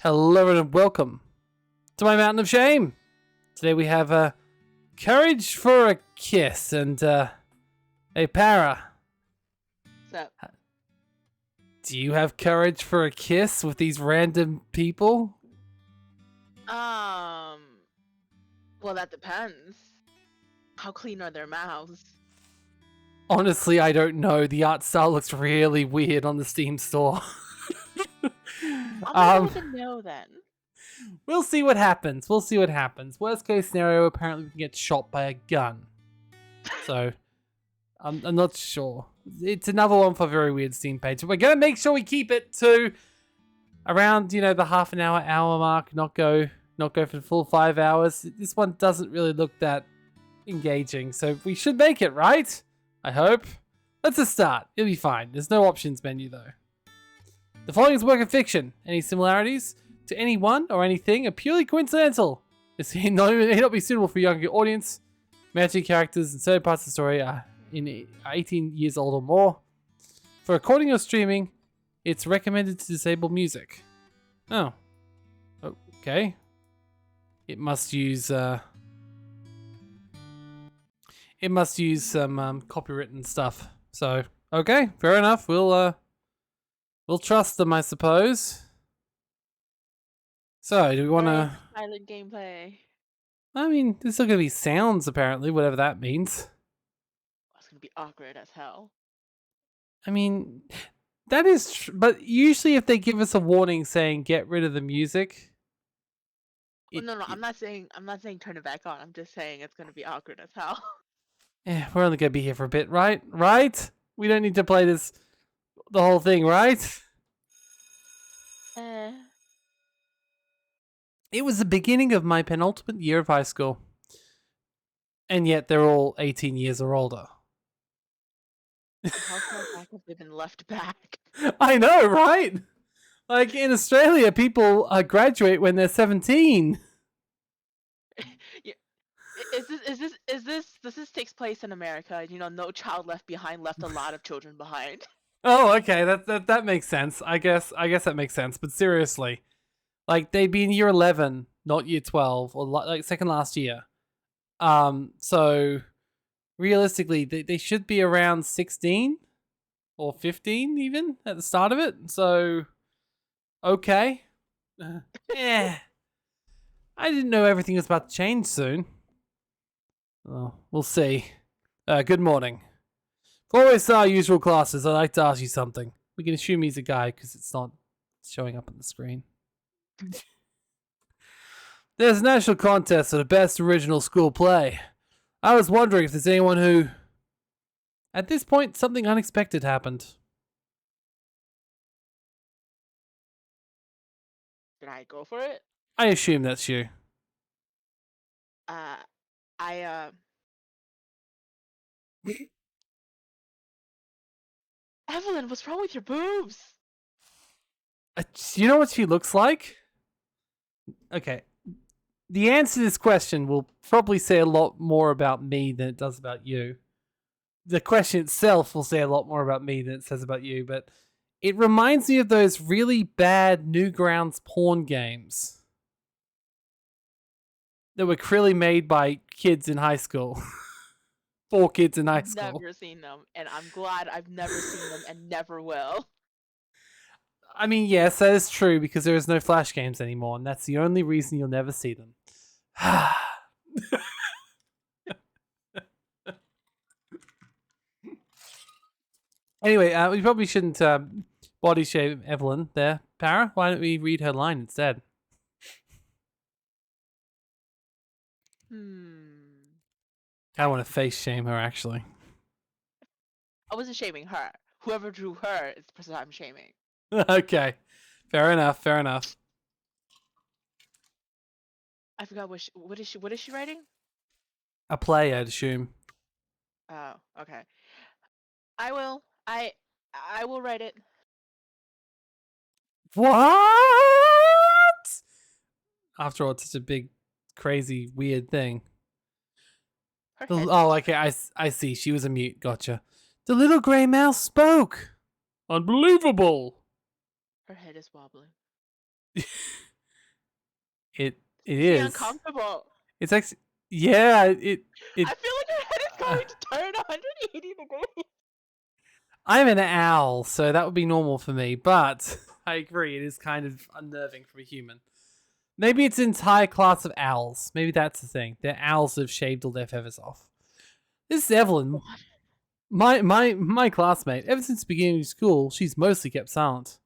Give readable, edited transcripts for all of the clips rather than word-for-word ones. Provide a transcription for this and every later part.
Hello and welcome to my mountain of shame. Today we have courage for a kiss and a para. What's up? Do you have courage for a kiss with these random people? Well, that depends. How clean are their mouths? Honestly, I don't know. The art style looks really weird on the Steam store. I'm gonna know then. We'll see what happens. Worst case scenario, apparently we can get shot by a gun. So, I'm not sure. It's another one for a very weird Steam page. We're gonna make sure we keep it to around, the half an hour mark. Not go for the full 5 hours. This one doesn't really look that engaging, so we should make it, right? I hope. Let's just start. It'll be fine. There's no options menu though. The following is a work of fiction. Any similarities to anyone or anything are purely coincidental. This may not be suitable for a younger audience. Magic characters and certain parts of the story are 18 years old or more. For recording or streaming, it's recommended to disable music. Oh. Okay. It must use some copywritten stuff. So, okay, fair enough. We'll trust them, I suppose. So, do we want to... Silent gameplay. I mean, there's still going to be sounds, apparently, whatever that means. It's going to be awkward as hell. I mean, that is... But usually if they give us a warning saying, get rid of the music... No, I'm not saying turn it back on. I'm just saying it's going to be awkward as hell. Yeah, we're only going to be here for a bit, right? Right? We don't need to play the whole thing, right? It was the beginning of my penultimate year of high school. And yet they're all 18 years or older. How far back have they been left back? I know, right? Like in Australia, people graduate when they're 17. This takes place in America. No Child Left Behind left a lot of children behind. Oh, okay, that makes sense. I guess that makes sense. But seriously, like they'd be in year 11, not year 12, or like second last year. So realistically, they should be around 16 or 15 even at the start of it. So, okay, yeah. I didn't know everything was about to change soon. Oh, we'll see. Good morning. Before we start our usual classes, I'd like to ask you something. We can assume he's a guy because it's not showing up on the screen. There's a national contest for the best original school play. I was wondering if there's anyone who... At this point, something unexpected happened. Did I go for it? I assume that's you. Evelyn, what's wrong with your boobs? You know what she looks like? Okay. The answer to this question will probably say a lot more about me than it does about you. The question itself will say a lot more about me than it says about you, but it reminds me of those really bad Newgrounds porn games that were clearly made by kids in high school. 4 kids in high school. Never seen them, and I'm glad I've never seen them and never will. I mean, yes, that is true because there is no Flash games anymore, and that's the only reason you'll never see them. Anyway, we probably shouldn't body shame Evelyn there. Para, why don't we read her line instead? I want to face shame her, actually. I wasn't shaming her. Whoever drew her is the person I'm shaming. Okay. Fair enough. I forgot what is she writing? A play, I'd assume. Oh, okay. I will write it. What? After all, it's such a big, crazy, weird thing. Oh, okay, I see. She was a mute. Gotcha. The little grey mouse spoke. Unbelievable. Her head is wobbling. It Makes me is. uncomfortable. It's actually yeah. It. I feel like your head is going to turn 180 degrees. I'm an owl, so that would be normal for me. But I agree, it is kind of unnerving for a human. Maybe it's an entire class of owls. Maybe that's the thing. They're owls that have shaved all their feathers off. This is Evelyn, my classmate. Ever since the beginning of school, she's mostly kept silent.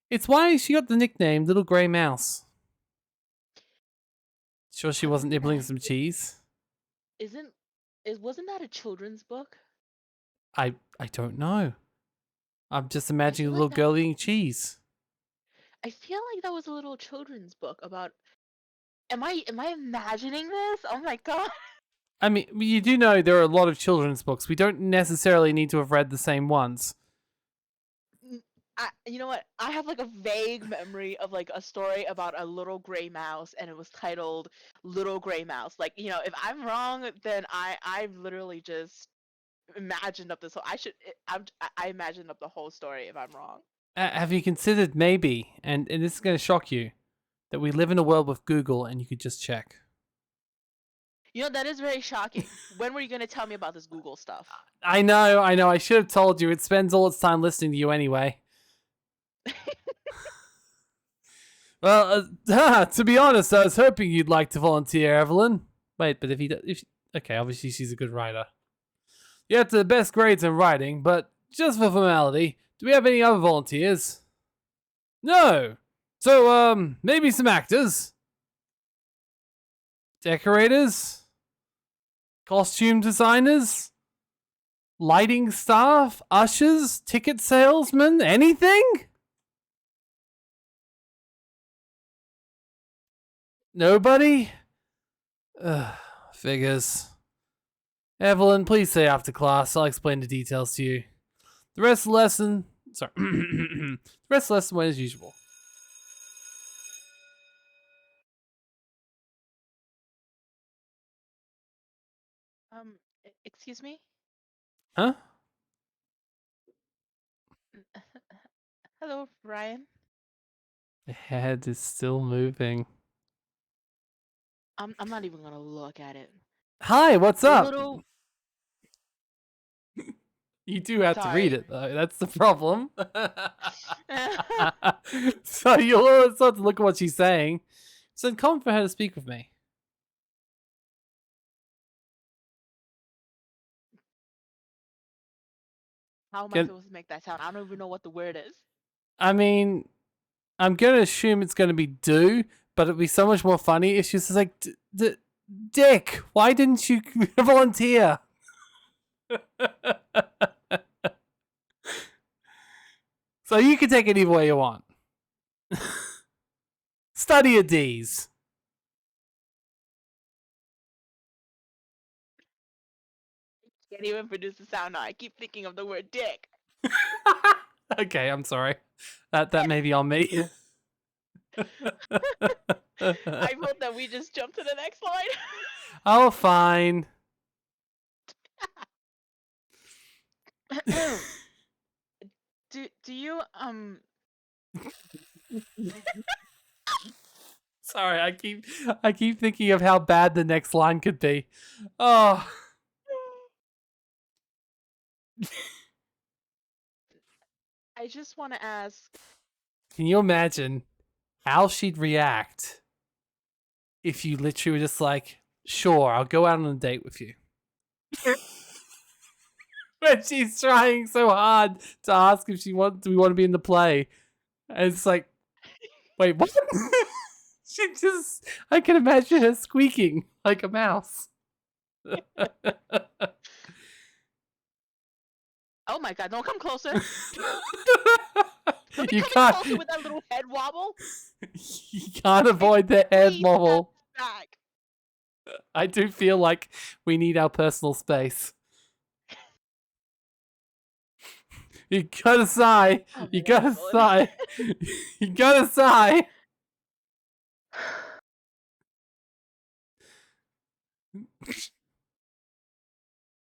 It's why she got the nickname Little Grey Mouse. Sure she wasn't nibbling some cheese? Wasn't that a children's book? I don't know. I'm just I imagining feel a like little girl eating cheese. I feel like that was a little children's book about. Am I imagining this? Oh my god. I mean, you do know there are a lot of children's books. We don't necessarily need to have read the same ones. You know what? I have like a vague memory of like a story about a little gray mouse, and it was titled "Little Gray Mouse." Like, if I'm wrong, then I literally just imagined up this whole. I imagined up the whole story if I'm wrong. Have you considered maybe, and this is going to shock you, that we live in a world with Google and you could just check? That is very shocking. When were you gonna tell me about this Google stuff? I know. I should have told you. It spends all its time listening to you anyway. Well, to be honest, I was hoping you'd like to volunteer, Evelyn. Wait, but okay, obviously she's a good writer. You have the best grades in writing, but just for formality, do we have any other volunteers? No. So, maybe some actors, decorators, costume designers, lighting staff, ushers, ticket salesmen, anything? Nobody? Figures. Evelyn, please stay after class. I'll explain the details to you. The rest of the lesson... Sorry. The rest of the lesson went as usual. Excuse me? Huh? Hello, Ryan. The head is still moving. I'm not even gonna look at it. Hi, what's up? Little. You do have to read Sorry. it, though. That's the problem. So you'll start to look at what she's saying. It's uncommon for her to speak with me. How am I supposed to make that sound? I don't even know what the word is. I mean, I'm going to assume it's going to be do, but it'd be so much more funny if she was like, Dick, why didn't you volunteer? So you can take it either way you want. Study your D's. Can't even produce the sound now. I keep thinking of the word dick. Okay, I'm sorry. That may be on me. I vote that we just jump to the next line. Oh, fine. Do you Sorry, I keep thinking of how bad the next line could be. Oh. I just want to ask. Can you imagine how she'd react if you literally were just like, sure, I'll go out on a date with you. When she's trying so hard to ask if do we want to be in the play. And it's like, wait, what? I can imagine her squeaking like a mouse. Oh my god, don't come closer. Don't be You coming can't. closer with that little head wobble. You can't avoid the head Please wobble. step back. I do feel like we need our personal space. You gotta sigh. Oh, You man, gotta that's sigh. You gotta sigh.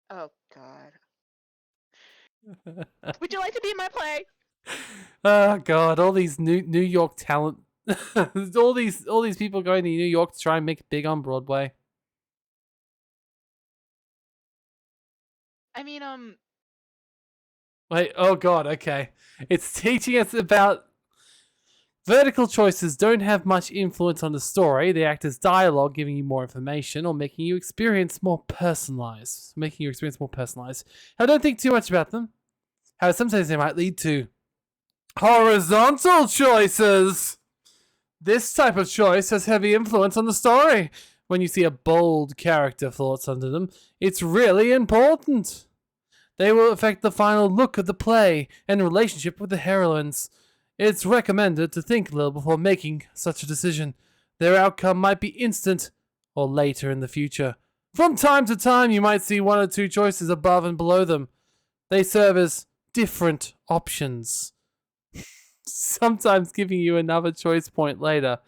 Oh god. Would you like to be in my play? Oh god, all these New York talent There's all these people going to New York to try and make it big on Broadway. I mean, Wait, oh god, okay. It's teaching us about vertical choices don't have much influence on the story. They act as dialogue, giving you more information or making your experience more personalized. I don't think too much about them. However, sometimes they might lead to horizontal choices. This type of choice has heavy influence on the story. When you see a bold character thoughts under them, it's really important. They will affect the final look of the play and relationship with the heroines. It's recommended to think a little before making such a decision. Their outcome might be instant or later in the future. From time to time, you might see one or two choices above and below them. They serve as different options, sometimes giving you another choice point later.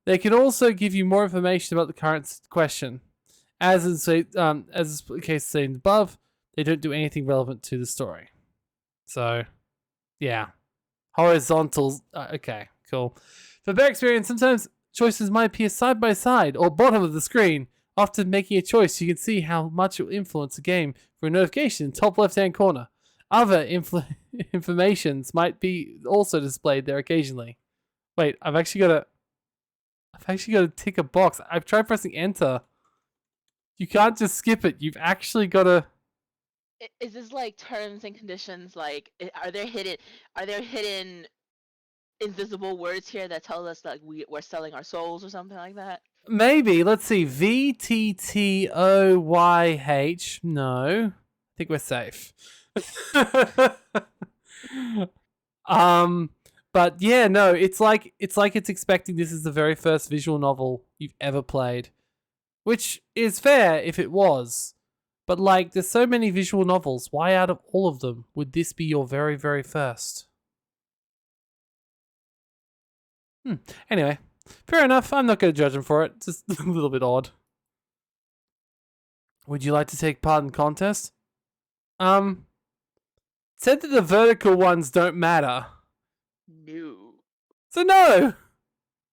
They can also give you more information about the current question. As is the case seen above, they don't do anything relevant to the story. So, yeah. Horizontals. Okay, cool. For better experience, sometimes choices might appear side by side or bottom of the screen. Often making a choice, you can see how much it will influence the game for a notification in the top left-hand corner. Other informations might be also displayed there occasionally. Wait, I've actually got to tick a box. I've tried pressing enter. You can't just skip it. You've actually got to. is this like terms and conditions? Like, are there hidden invisible words here that tell us that we're selling our souls or something like that? Maybe. Let's see. VTTOYH. No. I think we're safe. um but yeah, no, it's expecting this is the very first visual novel you've ever played. Which is fair if it was. But like there's so many visual novels, why out of all of them would this be your very, very first? Anyway, fair enough. I'm not going to judge him for it. It's just a little bit odd. Would you like to take part in the contest? Said that the vertical ones don't matter. No. So no!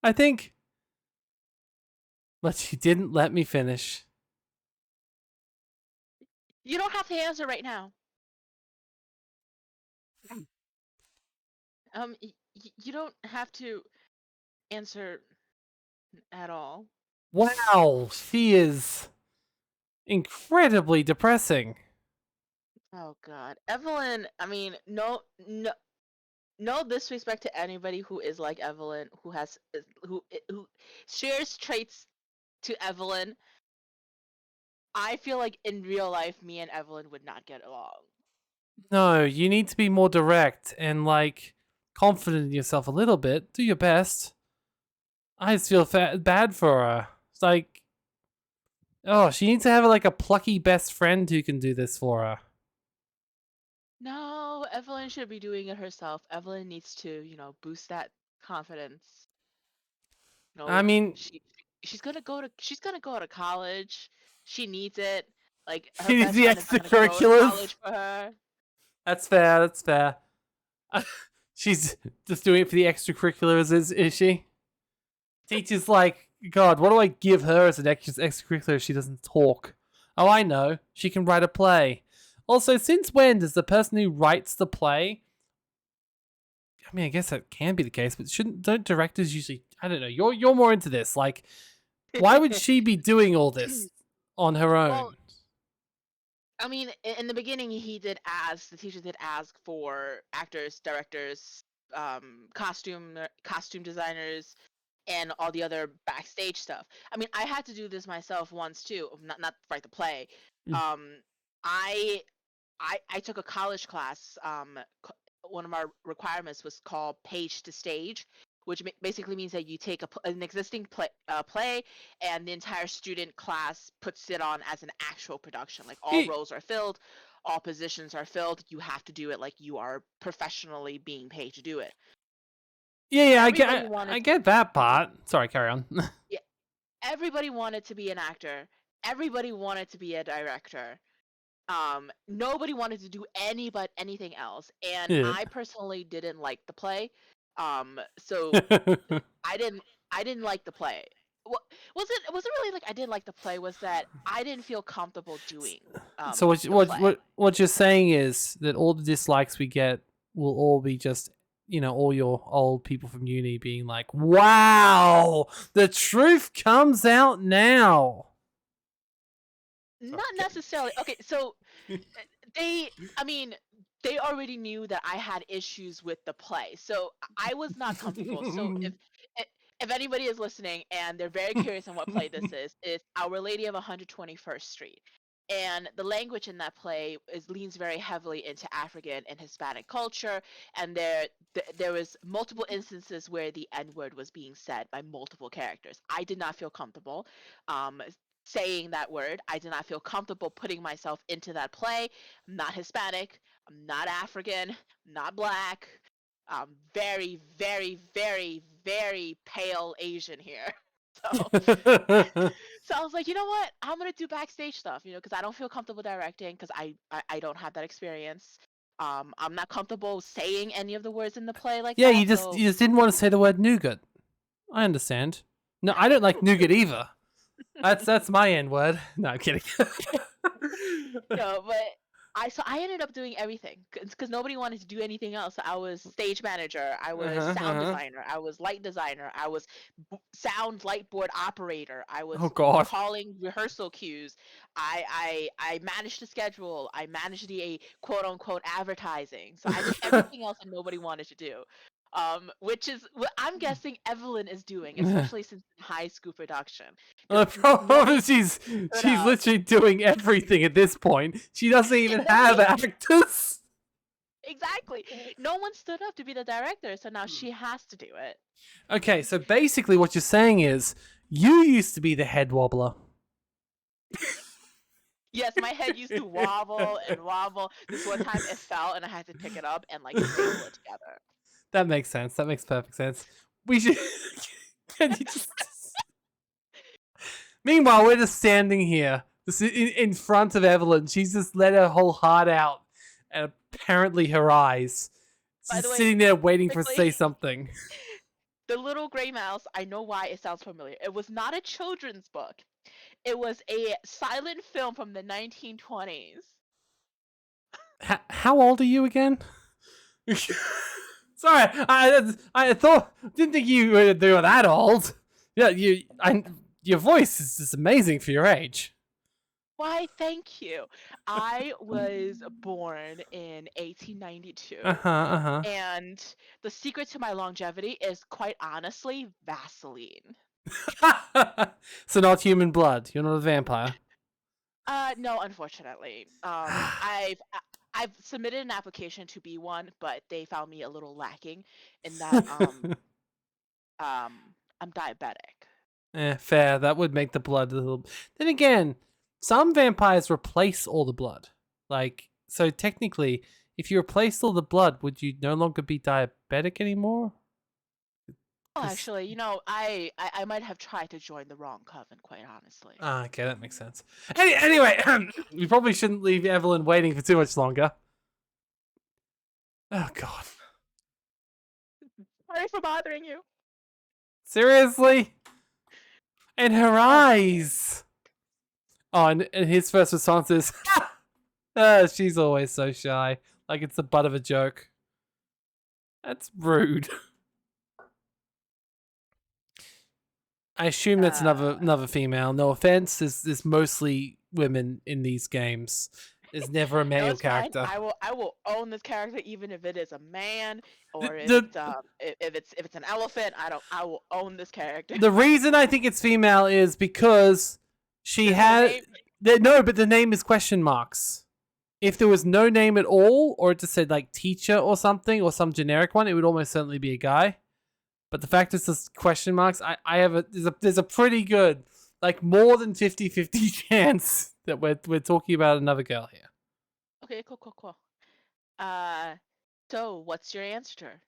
I think. But you didn't let me finish. You don't have to answer right now. You don't have to answer at all. Wow, she is incredibly depressing. Oh God, Evelyn. I mean, no disrespect to anybody who is like Evelyn, who shares traits to Evelyn. I feel like in real life, me and Evelyn would not get along. No, you need to be more direct and like confident in yourself a little bit. Do your best. I just feel bad for her. It's like, oh, she needs to have like a plucky best friend who can do this for her. No, Evelyn should be doing it herself. Evelyn needs to, boost that confidence. I mean, She's gonna go to college. She needs it. Like her she needs best the friend is not gonna go to extracurriculars. college for her. That's fair. That's fair. She's just doing it for the extracurriculars, is she? Teacher's like, God, what do I give her as an extracurricular if she doesn't talk? Oh, I know. She can write a play. Also, since when does the person who writes the play? I mean, I guess that can be the case, but don't directors usually? I don't know. You're more into this. Like, why would she be doing all this on her own? Well, I mean, in the beginning, the teacher did ask for actors, directors, costume designers, and all the other backstage stuff. I mean, I had to do this myself once too. Not write the play. Mm. I I took a college class. One of our requirements was called page to stage, which basically means that you take an existing play, and the entire student class puts it on as an actual production. Like all roles are filled, all positions are filled. You have to do it like you are professionally being paid to do it. Yeah, I get that part. Sorry, carry on. Yeah, everybody wanted to be an actor. Everybody wanted to be a director. Nobody wanted to do anything else, and Yeah. I personally didn't like the play. So I didn't I didn't like the play. What was it really like I didn't like the play was that I didn't feel comfortable doing So the play. what you're saying is that all the dislikes we get will all be just, all your old people from uni being like, "Wow, the truth comes out now." Not Okay. necessarily. Okay, so they I mean, they already knew that I had issues with the play. So I was not comfortable. So i- if anybody is listening and they're very curious on what play this is, it's Our Lady of 121st Street. And the language in that play leans very heavily into African and Hispanic culture, and there was multiple instances where the N word was being said by multiple characters. I did not feel comfortable um, saying that word. I did not feel comfortable putting myself into that play. I'm not Hispanic. I'm not African. I'm not black. I'm very, very, very, very pale Asian here. So, so I was like, you know what? I'm gonna do backstage stuff, because I don't feel comfortable directing because I don't have that experience. I'm not comfortable saying any of the words in the play like Yeah, you that. just So you just didn't want to say the word nougat. I understand. No, I don't like nougat either. That's my N word. No, I'm kidding. no, but I ended up doing everything because nobody wanted to do anything else. I was stage manager, I was sound Uh-huh. designer, I was light designer, I was sound light board operator, I Oh was God. calling rehearsal cues, I managed the schedule, I managed the quote unquote advertising. So I did everything else that nobody wanted to do. Which is what I'm guessing Evelyn is doing, especially since in high school production, because The problem nobody is stood she's up. literally doing everything at this point. She doesn't even have Nobody actors. Exactly. No one stood up to be the director, so now she has to do it. Okay, so basically what you're saying is you used to be the head wobbler. Yes, my head used to wobble and wobble. This one time it fell and I had to pick it up and like staple it together. That makes sense. That makes perfect sense. We should. Can you just? Meanwhile, we're just standing here, just in front of Evelyn. She's just let her whole heart out, and apparently her eyes. By She's the way, sitting there waiting for us to say quickly, something. The Little Gray Mouse, I know why it sounds familiar. It was not a children's book. It was a silent film from the 1920s. How old are you again? Sorry, I thought didn't think you were that old. Yeah, your voice is just amazing for your age. Why, thank you. I was born in Uh 1892. huh. Uh And the secret to my longevity is quite honestly Vaseline. huh. So not human blood. You're not a vampire. No, unfortunately. I've submitted an application to be one, but they found me a little lacking in that I'm diabetic. Fair. That would make the blood a little. Then again, some vampires replace all the blood. Like, so technically, if you replaced all the blood, would you no longer be diabetic anymore? Oh, Because actually, I might have tried to join the wrong coven, quite honestly. okay, that makes sense. Anyway, we probably shouldn't leave Evelyn waiting for too much longer. Oh God, Sorry for bothering you. seriously? And her Oh, eyes. Oh, and his first response is, she's always so shy. Like it's the butt of a joke. That's rude. I assume that's uh, another female. No offense. There's mostly women in these games. There's never a no, male it's fine. character. I will own this character even if it is a man The, or if the it's if it's an elephant. I will own this character. the reason I think it's female is because she There's no had name. no, but the name is question marks. If there was no name at all, or it just said like teacher or something, or some generic one, it would almost certainly be a guy. But the fact it's just question marks, I have there's a pretty good, like more than 50-50 chance that we're talking about another girl here. Okay, cool, cool, cool. Uh, so what's your answer?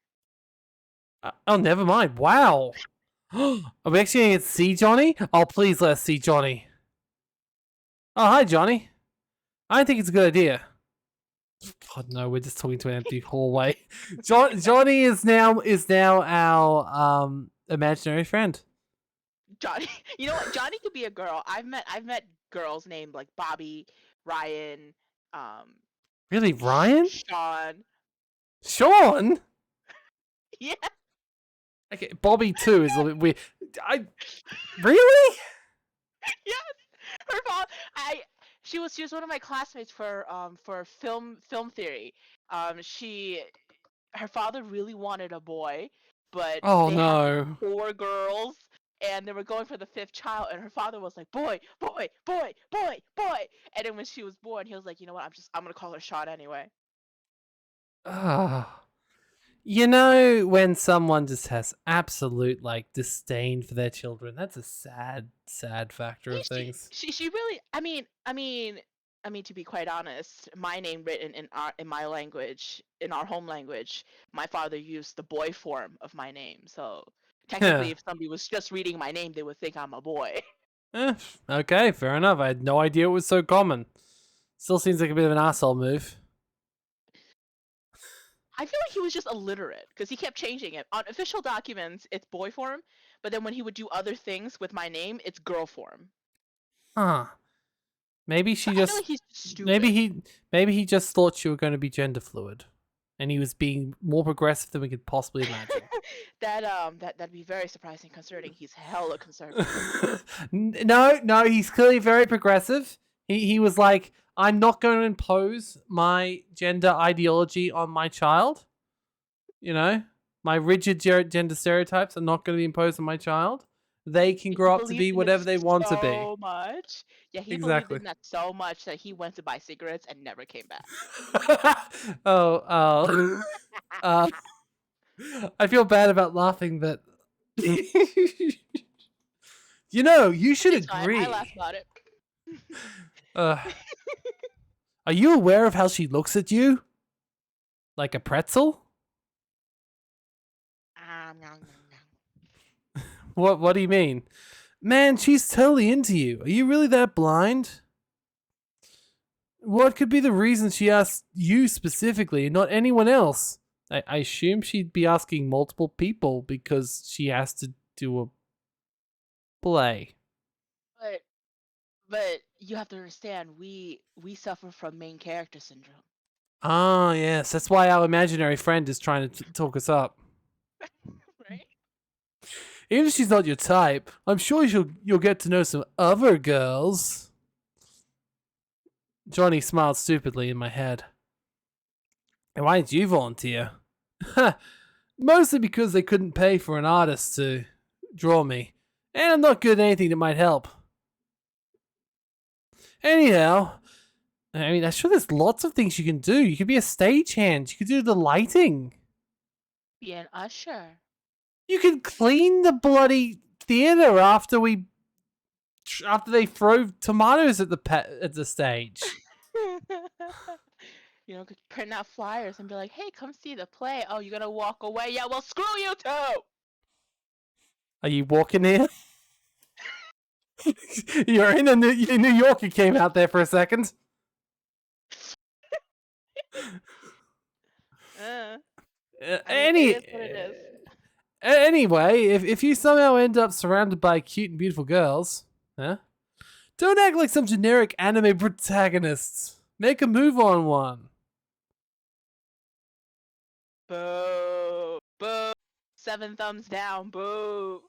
Oh, never mind. Wow. Are we actually gonna get to see Johnny? Oh, please let us see Johnny. Oh, hi, Johnny. I think it's a good idea. God no, we're just talking to an empty hallway. Johnny is now our imaginary friend. Johnny. You know what? Johnny could be a girl. I've met girls named like Bobby, Ryan, um, Really, Ryan? Sean. Sean? Yeah, Okay, Bobby too is a little bit weird. Really? yeah. Her mom. She was one of my classmates for film theory. She her father really wanted a boy, but Oh they had like no. four girls, and they were going for the fifth child, and her father was like, boy, boy, boy, boy, boy. And then when she was born, he was like, you know what? I'm gonna call her Sean anyway. Ah. You know, when someone just has absolute like disdain for their children, that's a sad factor of She things. she she really. I mean, to be quite honest, my name written in my language, in our home language, my father used the boy form of my name. So technically, if somebody was just reading my name, they would think I'm a boy. Eh, okay, fair enough. I had no idea it was so common. Still seems like a bit of an asshole move. I feel like he was just illiterate because he kept changing it. On official documents, it's boy form, but then when he would do other things with my name, it's girl form. Huh. Maybe So she I feel just like he's maybe stupid. he just thought you were going to be gender fluid, and he was being more progressive than we could possibly imagine. That'd be very surprising considering he's hella conservative. No, he's clearly very progressive. He was like, I'm not going to impose my gender ideology on my child. You know, my rigid gender stereotypes are not going to be imposed on my child. They can He grow up to believed be in it whatever they want to be. so much. Yeah, he believed Exactly. in that so much that he went to buy cigarettes and never came back. oh. Uh, I feel bad about laughing, but you should It's fine. I laugh agree. about it. Uh, are you aware of how she looks at you? Like a pretzel? Nom, nom, nom. What do you mean? Man, she's totally into you. Are you really that blind? What could be the reason she asked you specifically and not anyone else? I assume she'd be asking multiple people because she has to do a play. But but you have to understand, we suffer from main character syndrome, Ah, yes, that's why our imaginary friend is trying to talk us up. right? Even if she's not your type, I'm sure you'll get to know some other girls. Johnny smiled stupidly in my head. And why did you volunteer? Mostly because they couldn't pay for an artist to draw me. And I'm not good at anything that might help. Anyhow, I mean, I'm sure there's lots of things you can do. You could be a stagehand. You could do the lighting. Be an usher. You could clean the bloody theater after they throw tomatoes at the stage. Could print out flyers and be like, "Hey, come see the play." Oh, you're gonna walk away? Yeah, well, screw you too. Are you walking here? You're in New York. You came out there for a second. Uh, Uh, I mean, it any is what it is. Anyway, if you somehow end up surrounded by cute and beautiful girls, huh? Don't act like some generic anime protagonists. Make a move on one. Boo, boo. 7 thumbs down. Boo.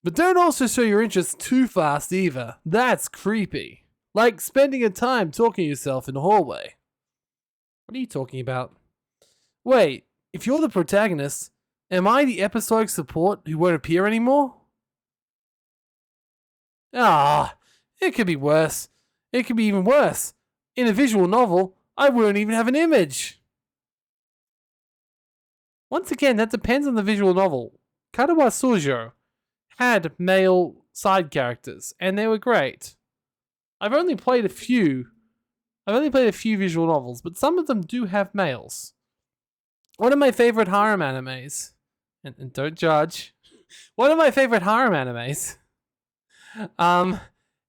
But don't also show your interest too fast either. That's creepy. Like spending a time talking to yourself in the hallway. What are you talking about? Wait, if you're the protagonist, am I the episodic support who won't appear anymore? Ah, it could be worse. It could be even worse. In a visual novel, I won't even have an image. Once again, that depends on the visual novel. Karawa Sojo had male side characters, and they were great. I've only played a few visual novels, but some of them do have males. One of my favorite harem animes, and don't judge, one of my favorite harem animes,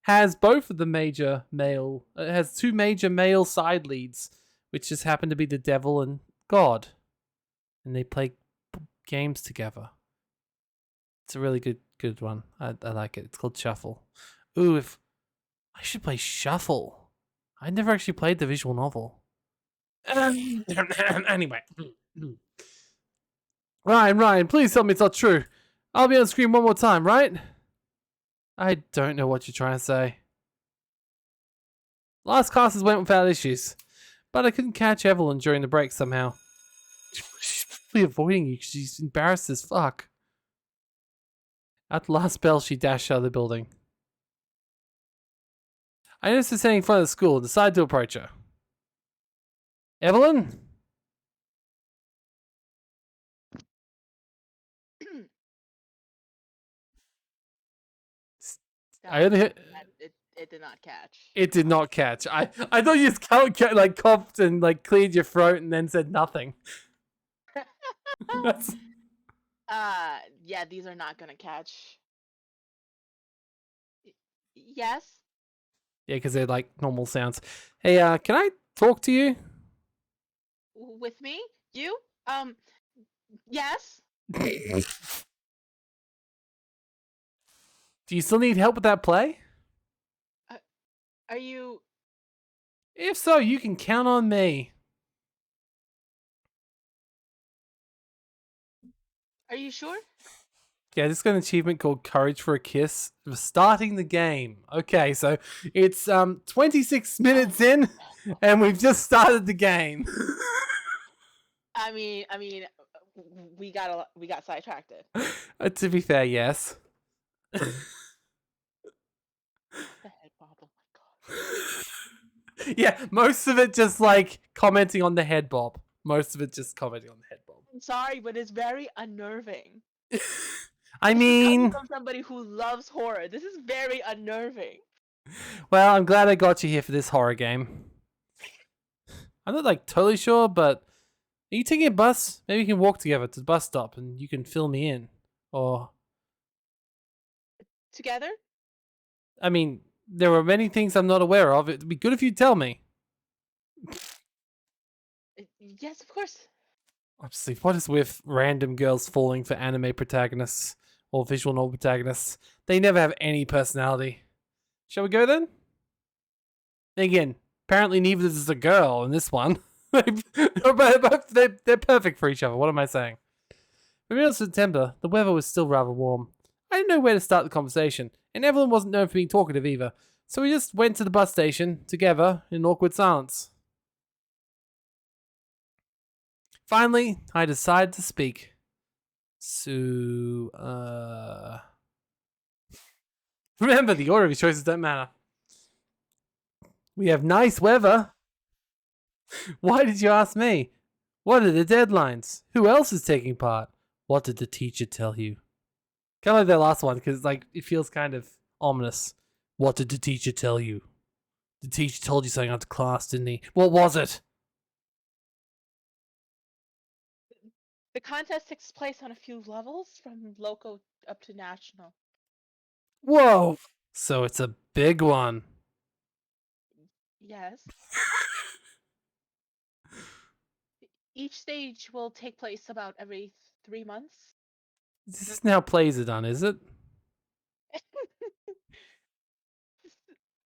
has both of the major male. It has two major male side leads, which just happen to be the devil and God, and they play games together. It's a really good one. I like it. It's called Shuffle. Ooh, if I should play Shuffle. I never actually played the visual novel. Anyway. Ryan, please tell me it's not true. I'll be on screen one more time, right? I don't know what you're trying to say. Last classes went without issues, but I couldn't catch Evelyn during the break somehow. She's probably avoiding you because she's embarrassed as fuck. At the last bell, she dashed out of the building. I noticed her standing in front of the school and decided to approach her. Evelyn? I only hit. It did not catch. It did not catch. I thought you just like coughed and like cleared your throat and then said nothing. That's... Yeah, these are not gonna catch. Yes. Yeah, because they're like normal sounds. Hey, can I talk to you? With me? You? Yes. Do you still need help with that play? Are you? If so, you can count on me. Are you sure? Yeah, this got an achievement called Courage for a Kiss for starting the game. Okay, so it's 26 minutes in, and we've just started the game. I mean, we got sidetracked. To be fair, yes. The head bob. Oh my god. Yeah, most of it just like commenting on the head bob. Most of it just commenting on the head bob. I'm sorry, but it's very unnerving. I This is coming mean, from somebody who loves horror. This is very unnerving. well, I'm glad I got you here for this horror game. I'm not like totally sure, but are you taking a bus? Maybe we can walk together to the bus stop and you can fill me in. Or, Together? I mean, there are many things I'm not aware of. It'd be good if you tell me. Yes, of course. Obviously, what is with random girls falling for anime protagonists or visual novel protagonists? They never have any personality. Shall we go then? Again, apparently neither is a girl in this one. They're perfect for each other. What am I saying? In middle of September, the weather was still rather warm. I didn't know where to start the conversation, and Evelyn wasn't known for being talkative either, so we just went to the bus station together in awkward silence. Finally, I decided to speak. So, remember, the order of your choices don't matter. We have nice weather. Why did you ask me? What are the deadlines? Who else is taking part? What did the teacher tell you? Kind of like that last one, because like it feels kind of ominous. What did the teacher tell you? The teacher told you something after class, didn't he? What was it? The contest takes place on a few levels, from local up to national. Whoa! So it's a big one. Yes. Each stage will take place about every 3 months. This isn't how plays are done, is it?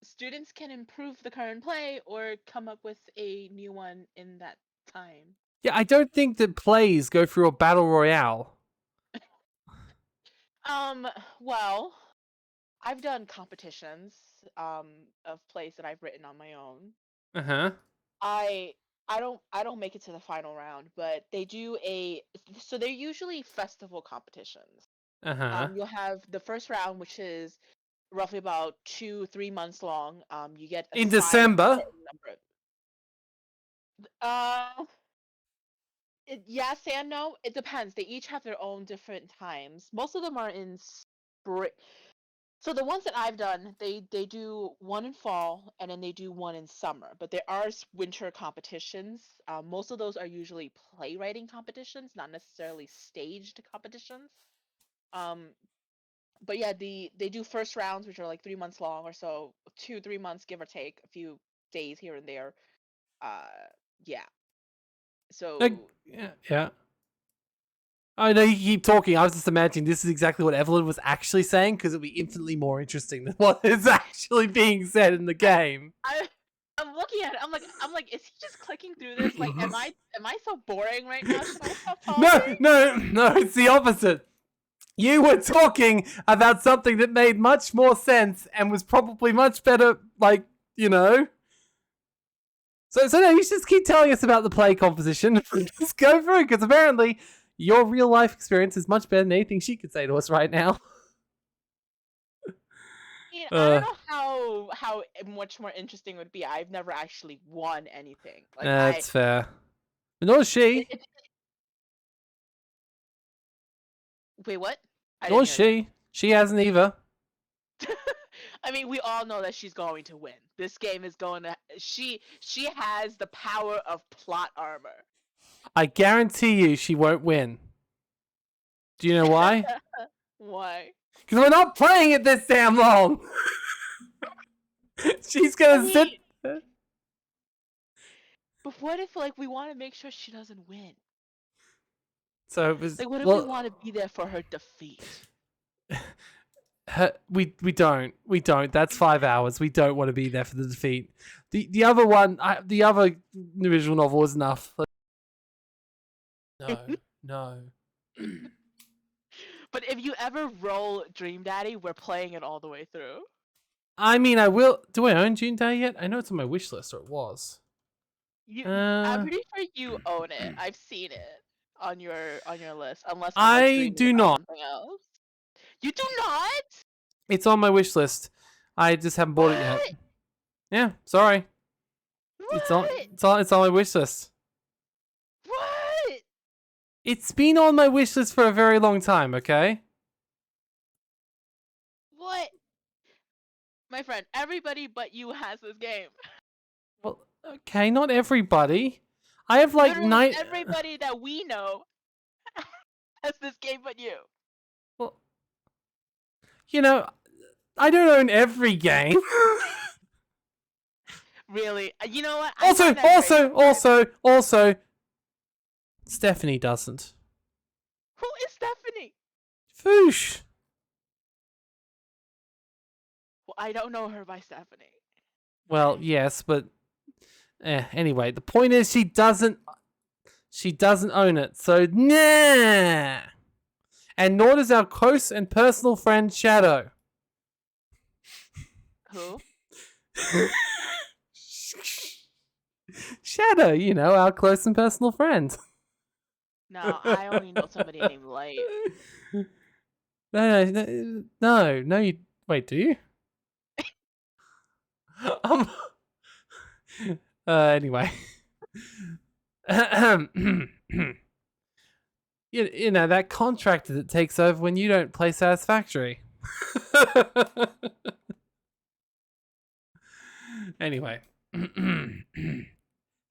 Students can improve the current play or come up with a new one in that time. Yeah, I don't think that plays go through a battle royale. Well, I've done competitions of plays that I've written on my own. Uh-huh. I don't make it to the final round, but they do so they're usually festival competitions. Uh-huh. You'll have the first round, which is roughly about 2-3 months long. You get In assigned a December. certain number. Uh, yes and no. It depends. They each have their own different times. Most of them are in spring. So the ones that I've done, they do one in fall and then they do one in summer. But there are winter competitions. Most of those are usually playwriting competitions, not necessarily staged competitions. Um, But yeah, they do first rounds, which are like 3 months long or so, 2 3 months give or take, a few days here and there. Uh, yeah. Like, So yeah, yeah. I know you keep talking. I was just imagining this is exactly what Evelyn was actually saying because it'd be infinitely more interesting than what is actually being said in the game. I I'm looking at it. I'm like, is he just clicking through this? Like, am I so boring right now? Should I stop No, talking? no, it's the opposite. You were talking about something that made much more sense and was probably much better, like, you know. So no, you should just keep telling us about the play composition. Just go through, because apparently your real life experience is much better than anything she could say to us right now. I don't Uh, know how much more interesting it would be. I've never actually won anything. Like that's fair. But nor is it, she. it, wait, what? I Nor didn't is hear that. she. She hasn't either. I mean, we all know that she's going to win. This game is going to. She has the power of plot armor. I guarantee you she won't win. Do you know why? Why? Because we're not playing it this damn long. She's I gonna sit. mean, but what if like we want to make sure she doesn't win? So it was Like, what if we well. want to be there for her defeat? We don't. That's 5 hours. We don't want to be there for the defeat. The other one, the other visual novel is enough. No, no. But if you ever roll Dream Daddy, we're playing it all the way through. I mean, I will. Do I own June Day yet? I know it's on my wish list, or it was. I'm Uh, pretty sure you own it. I've seen it on your list, unless I'm like I dreaming do about not. something else. You do not? It's on my wish list. I just haven't bought it yet. What? Yeah, sorry. It's on. What? It's on my wish list. What? It's been on my wish list for a very long time. Okay. What? My friend, everybody but you has this game. Well, okay, not everybody. I have like Literally nine. everybody that we know has this game but you. Well, you know, I don't own every game. Really? You know what? I find that very Also, Stephanie doesn't. Who is Stephanie? Foosh. Well, I don't know her by Stephanie. Well, yes, but anyway, the point is she doesn't own it. So nah. And nor does our close and personal friend Shadow. Who? Shadow, you know, our close and personal friend. No, I only know somebody named Light. No, you wait, do you? Um anyway. You know, that contractor that takes over when you don't play Satisfactory. Anyway.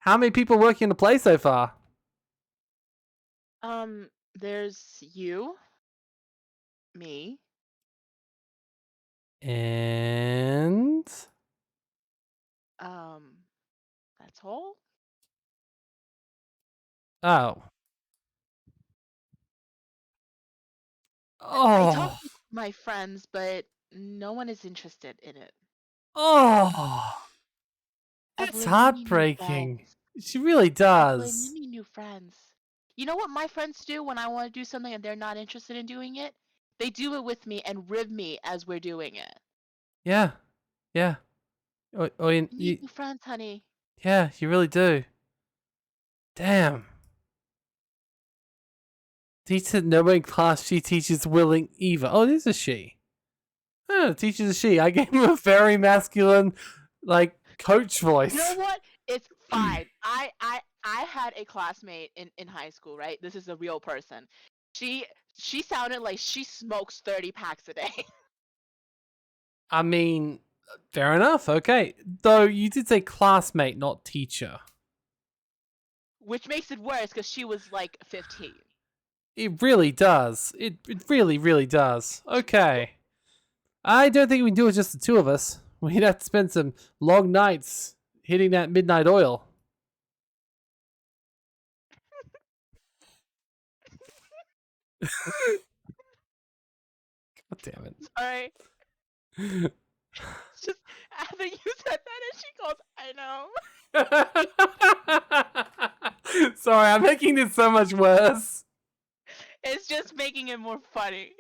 How many people working to play so far? There's you, me, And that's all. oh. I Oh. talked to my friends, but no one is interested in it. Oh. That's Evelyn, you need new heartbreaking. friends. She really Evelyn, you does. need new friends. You know what my friends do when I want to do something and they're not interested in doing it? They do it with me and rib me as we're doing it. Yeah. Yeah. You need new friends, honey. Yeah, you really do. Damn. Teacher no in class, she teaches willing Eva. Oh, this is she. Oh, teaches a she. I gave him a very masculine, like, coach voice. You know what? It's fine. I had a classmate in high school, right? This is a real person. She sounded like she smokes 30 packs a day. I mean, fair enough. Okay. Though you did say classmate, not teacher. Which makes it worse because she was like 15. It really does. It really, really does. Okay. I don't think we can do it just the two of us. We'd have to spend some long nights hitting that midnight oil. God damn Sorry. it. It's just after you said that, and she goes, "I know." Sorry, I'm making this so much worse. It's just making it more funny.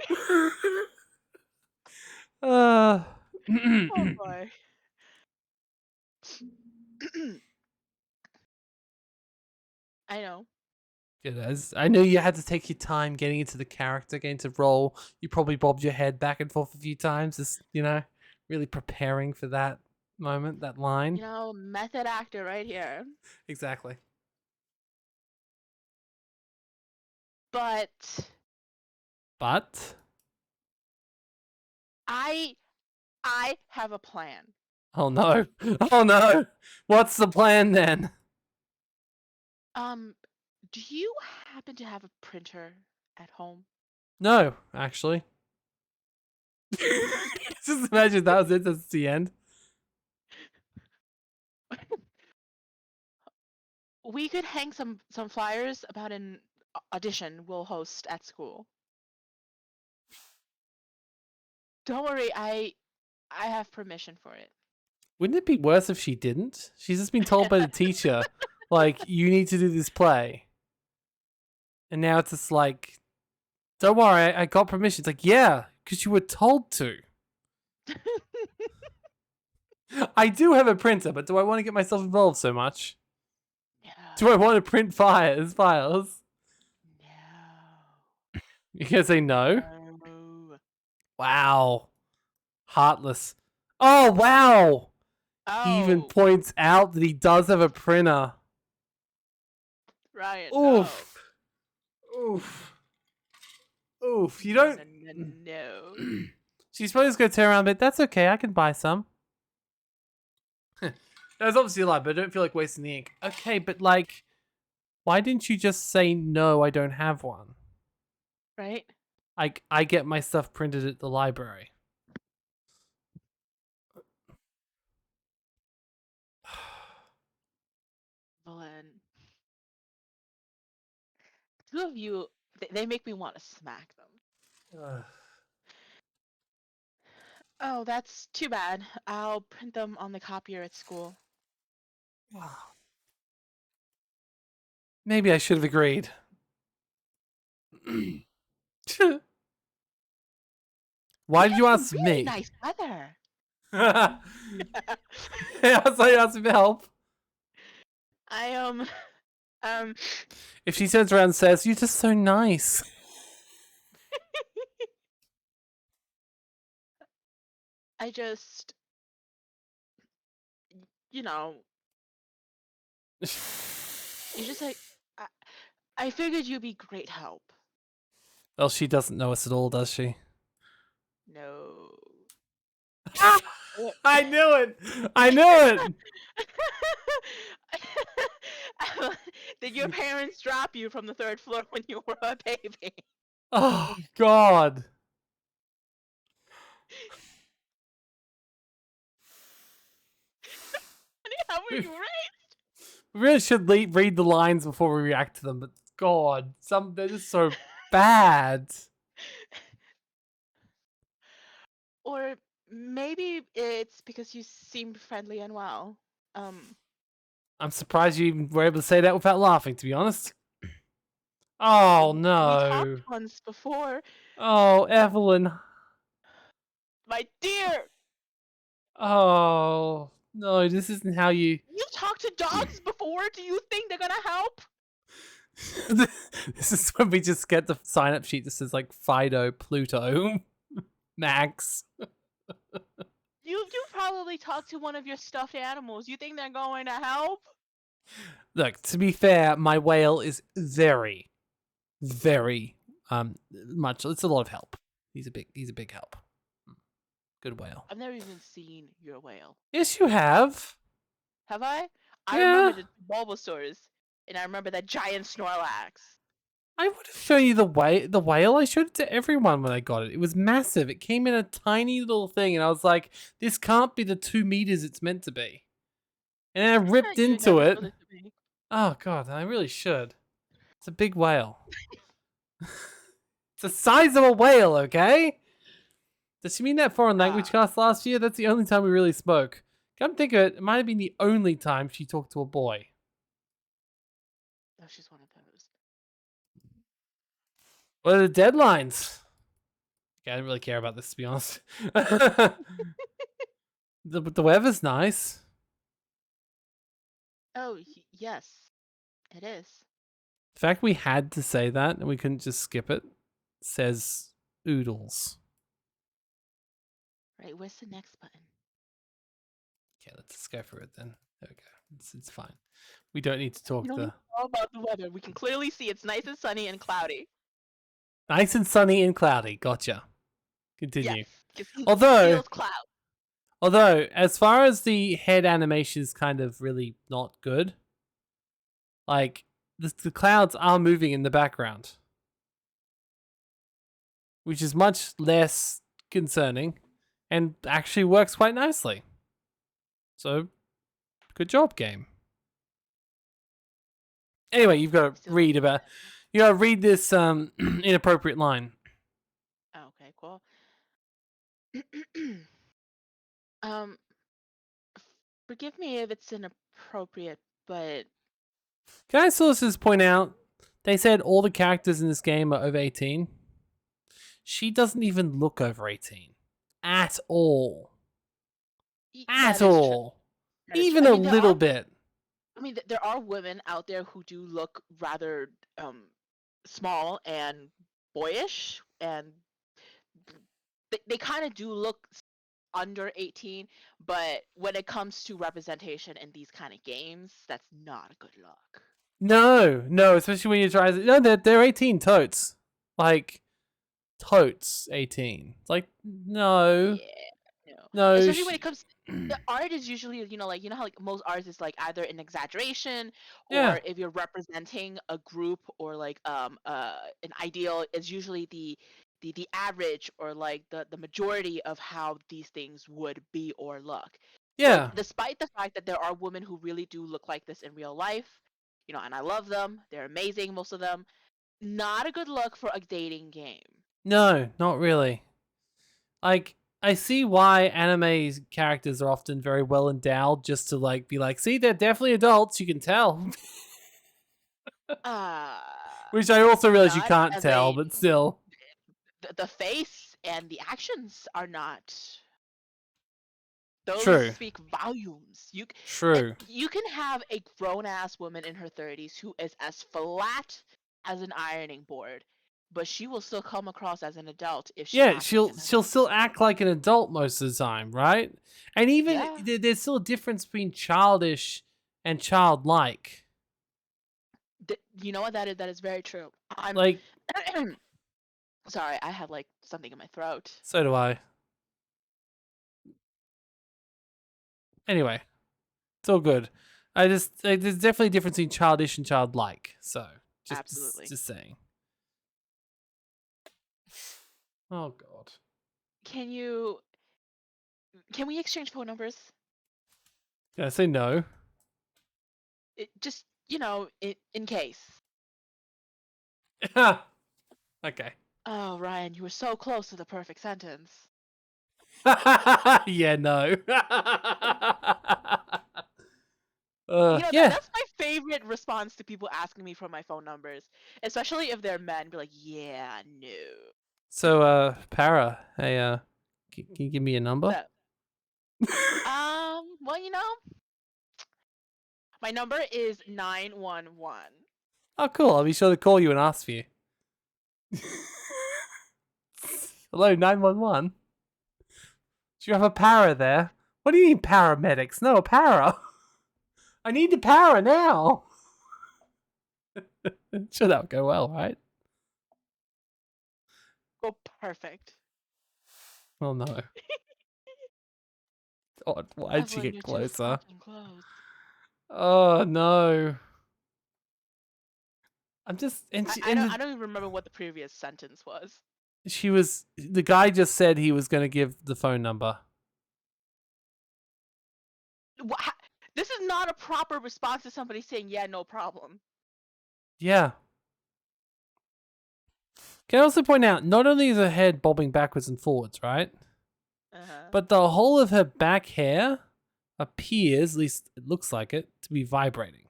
Uh, Oh boy. I know. It is. I know you had to take your time getting into the character, getting to role. You probably bobbed your head back and forth a few times, just, really preparing for that moment, that line. Method actor right here. Exactly. But But, I have a plan. oh no. Oh no. What's the plan then? Do you happen to have a printer at home? No, actually. Just imagine that was it. That's the end. We could hang some flyers about an audition we'll host at school. Don't worry, I have permission for it. Wouldn't it be worse if she didn't? She's just been told by the teacher, like, you need to do this play. And now it's just like, don't worry, I got permission. It's like, yeah, because you were told to. I do have a printer, but do I want to get myself involved so much? No. Do I want to print files? No. You gonna say no? No. Wow. Heartless. Oh, wow. He even Oh, points out that he does have a printer. Ryan, Oof. Oof. Oof. You don't. no. She's supposed to go turn around, but that's okay. I can buy some. That was obviously a lie, but I don't feel like wasting the ink. Okay, but like, why didn't you just say no? I don't have one. Right? I get my stuff printed at the library. Villain. Two of you, they make me want to smack them. Oh, that's too bad. I'll print them on the copier at school. Maybe I should have agreed. Why did you ask Really me? nice weather. I saw you asked me for help. I If she turns around and says, "You're just so nice," I just, you know, you just like, I, I figured you'd be great help. well, she doesn't know us at all, does she? No. I knew it. I knew it. Did your parents drop you from the third floor when you were a baby? Oh God. How were you raised? We really should read the lines before we react to them, but God, they're just so bad. Or maybe it's because you seemed friendly and well. I'm surprised you even were able to say that without laughing, to be honest. Oh We no. talked once before. Oh, Evelyn. My dear, Oh no, this isn't how you. you talked to dogs before. Do you think they're gonna help? This is when we just get the sign up sheet that says like Fido, Pluto, Max. You probably talked to one of your stuffed animals. You think they're going to help? Look, to be fair, my whale is very, very much. It's a lot of help. He's a big help. Good whale. I've never even seen your whale. Yes, you have. Have I? I Yeah. remember the Bulbasaurs, and I remember that giant Snorlax. I would have shown you the whale. I showed it to everyone when I got it. It was massive. It came in a tiny little thing, and I was like, "This can't be the 2 meters it's meant to be." And then I ripped You into never it. showed it to me. Oh god, I really should. It's a big whale. It's the size of a whale, okay? Does she mean that foreign language class last year? That's the only time we really spoke. Come think of it, it might have been the only time she talked to a boy. Oh, she's one of those. What are the deadlines? Okay, I don't really care about this, to be honest. The weather's nice. Oh, yes, it is. The fact we had to say that and we couldn't just skip it says oodles. Right, where's the next button? Okay, let's just go for it then. There we go. It's fine. We don't need to talk You don't the need to know about the weather. We can clearly see it's nice and sunny and cloudy. nice and sunny and cloudy. Gotcha. Continue. Yes, it Although, feels cloud. as far as the head animation is kind of really not good, like the clouds are moving in the background, which is much less concerning and actually works quite nicely. So, good job, game. Anyway, you've got to read this inappropriate line. Okay, cool. um, forgive me if it's inappropriate, but Can I sources point out they said all the characters in this game are over 18? She doesn't even look over 18 at all. At that is true. all. That is true. Even a little bit. I mean, there are women out there who do look rather small and boyish, and they kind of do look under 18, but when it comes to representation in these kind of games, that's not a good look. No, especially when you try. No, they're 18 totes. Like, totes 18. It's like, no. Yeah, no. No. Especially when it comes, the art is usually, like, how like most art is like either an exaggeration, Yeah. or if you're representing a group or like an ideal, is usually the average or like the majority of how these things would be or look. So Yeah. despite the fact that there are women who really do look like this in real life, and I love them, they're amazing, most of them, not a good look for a dating game. No, not really. Like, I see why anime characters are often very well endowed just to like be like, see, they're definitely adults, you can tell. Uh, Which I also realize you not can't as tell, but still. the face and the actions are not. Those True. speak volumes. True. You can have a grown ass woman in her 30s who is as flat as an ironing board, but she will still come across as an adult if she Yeah, acts like she'll an she'll adult. still act like an adult most of the time, right? And even Yeah. there's still a difference between childish and childlike. You know what, that is very true. I'm Like, sorry, I have like something in my throat. so do I. Anyway, it's all good. I just there's definitely a difference between childish and childlike. So Absolutely. just saying. Oh god. Can we exchange phone numbers? Did I say no? Just, in case. Okay. Oh, Ryan, you were so close to the perfect sentence. Yeah, no. Yeah. That's my favorite response to people asking me for my phone numbers, especially if they're men. Be like, yeah, no. So, Para, hey, can you give me a number? Well, my number is 911. Oh, cool. I'll be sure to call you and ask for you. Hello, 911. Do you have a para there? What do you mean paramedics? No, a para. I need the para now. Sure, that would go well, right? Oh, perfect. Oh, no. God, why'd you Evelyn, get you're too closer? fucking close. Oh, no. I'm just and I, she I and don't the, I don't even remember what the previous sentence was. she was the guy just said he was going to give the phone number. This is not a proper response to somebody saying, yeah, no problem. Yeah. Can I also point out, not only is her head bobbing backwards and forwards, right? Uh-huh. But the whole of her back hair appears, at least it looks like it, to be vibrating.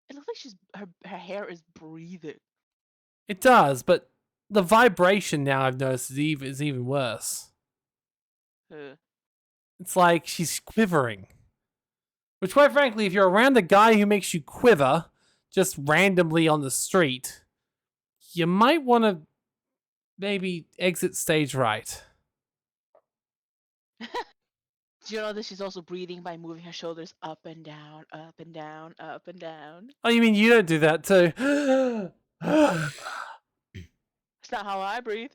It looks like her hair is breathing. It does, but the vibration now I've noticed is even worse. Uh, It's like she's quivering. Which, quite frankly, if you're around a guy who makes you quiver just randomly on the street, you might want to maybe exit stage right. Do you know that she's also breathing by moving her shoulders up and down, up and down, up and down? Oh, you mean you don't do that too? It's not how I breathe.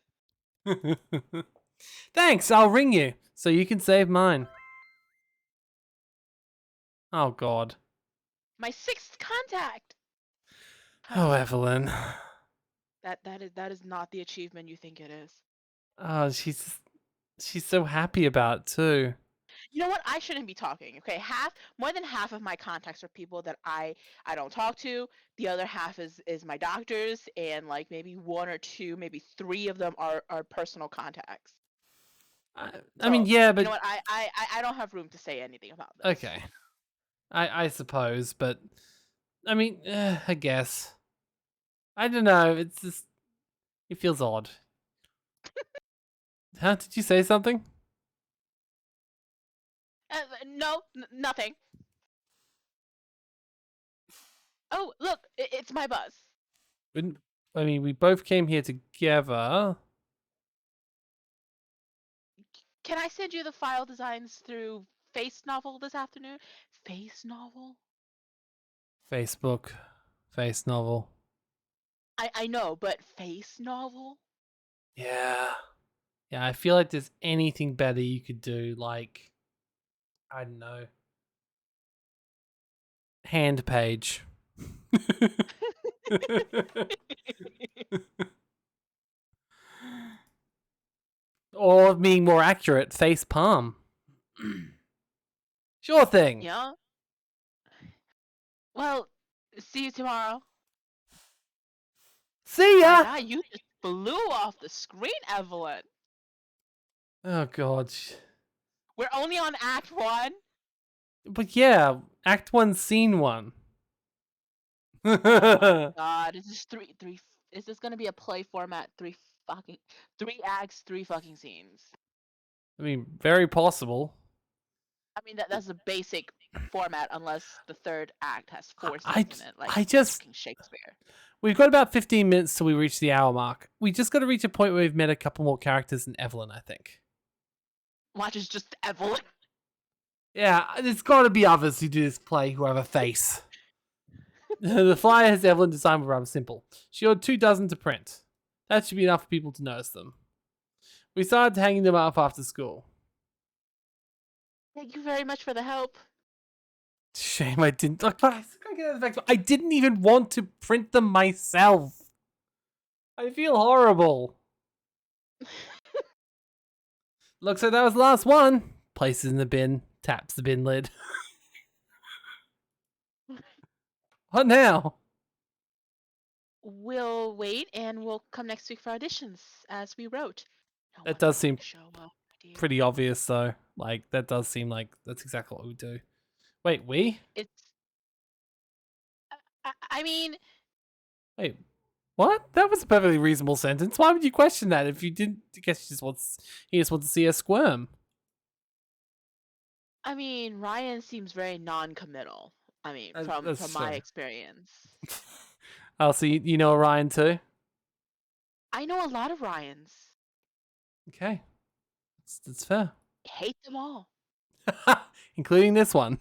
Thanks, I'll ring you so you can save mine. Oh, God. My sixth contact. Oh, Honey, Evelyn. that is not the achievement you think it is. Oh, she's so happy about it too. You know what? I shouldn't be talking. Okay, more than half of my contacts are people that I don't talk to. The other half is my doctors, and like maybe one or two, maybe three of them are personal contacts. I mean, So yeah, you but know what? I don't have room to say anything about this. okay. I suppose, but I mean, I guess. I don't know. It's just it feels odd. Huh? Did you say something? No, nothing. Oh, look, it's my bus. When- I mean, we both came here together. Can I send you the file designs through Face Novel this afternoon? Face Novel? Facebook, face novel. I know, but Face Novel? Yeah. Yeah, I feel like there's anything better you could do, like I don't know. Hand page. Or being more accurate, face palm. Sure thing. Yeah. Well, see you tomorrow. See My ya. God, you just blew off the screen, Evelyn. Oh god. We're only on Act One. But yeah, Act One, Scene One. Oh my I God, is this three? Is this gonna be a play format? Three acts, three fucking scenes. mean, very possible. I mean that's the basic format, unless the third act has four I, scenes in it, like I just fucking Shakespeare. we've got about 15 minutes till we reach the hour mark. We just got to reach a point where we've met a couple more characters than Evelyn, I think. Watch is just Evelyn. Yeah, there's got to be others who do this play who have a face. The flyer has Evelyn designed were rather simple. She ordered 2 dozen to print. That should be enough for people to notice them. We started hanging them up after school. Thank you very much for the help. Shame I didn't. I didn't even want to print them myself. I feel horrible. Looks like that was the last one. Places in the bin. Taps the bin lid. What now? We'll wait and we'll come next week for auditions, as we wrote. No That one's does going seem to show up, dear. pretty obvious, though. Like, that does seem like that's exactly what we do. Wait, we? It's. I mean, Wait, what? That was a perfectly reasonable sentence. Why would you question that if you didn't? I guess he just wants to see us squirm. Ryan seems very non-committal. From That's my fair. experience, Oh, so you know Orion too? I know a lot of Ryans. Okay, that's fair. Hate them all. Including this one.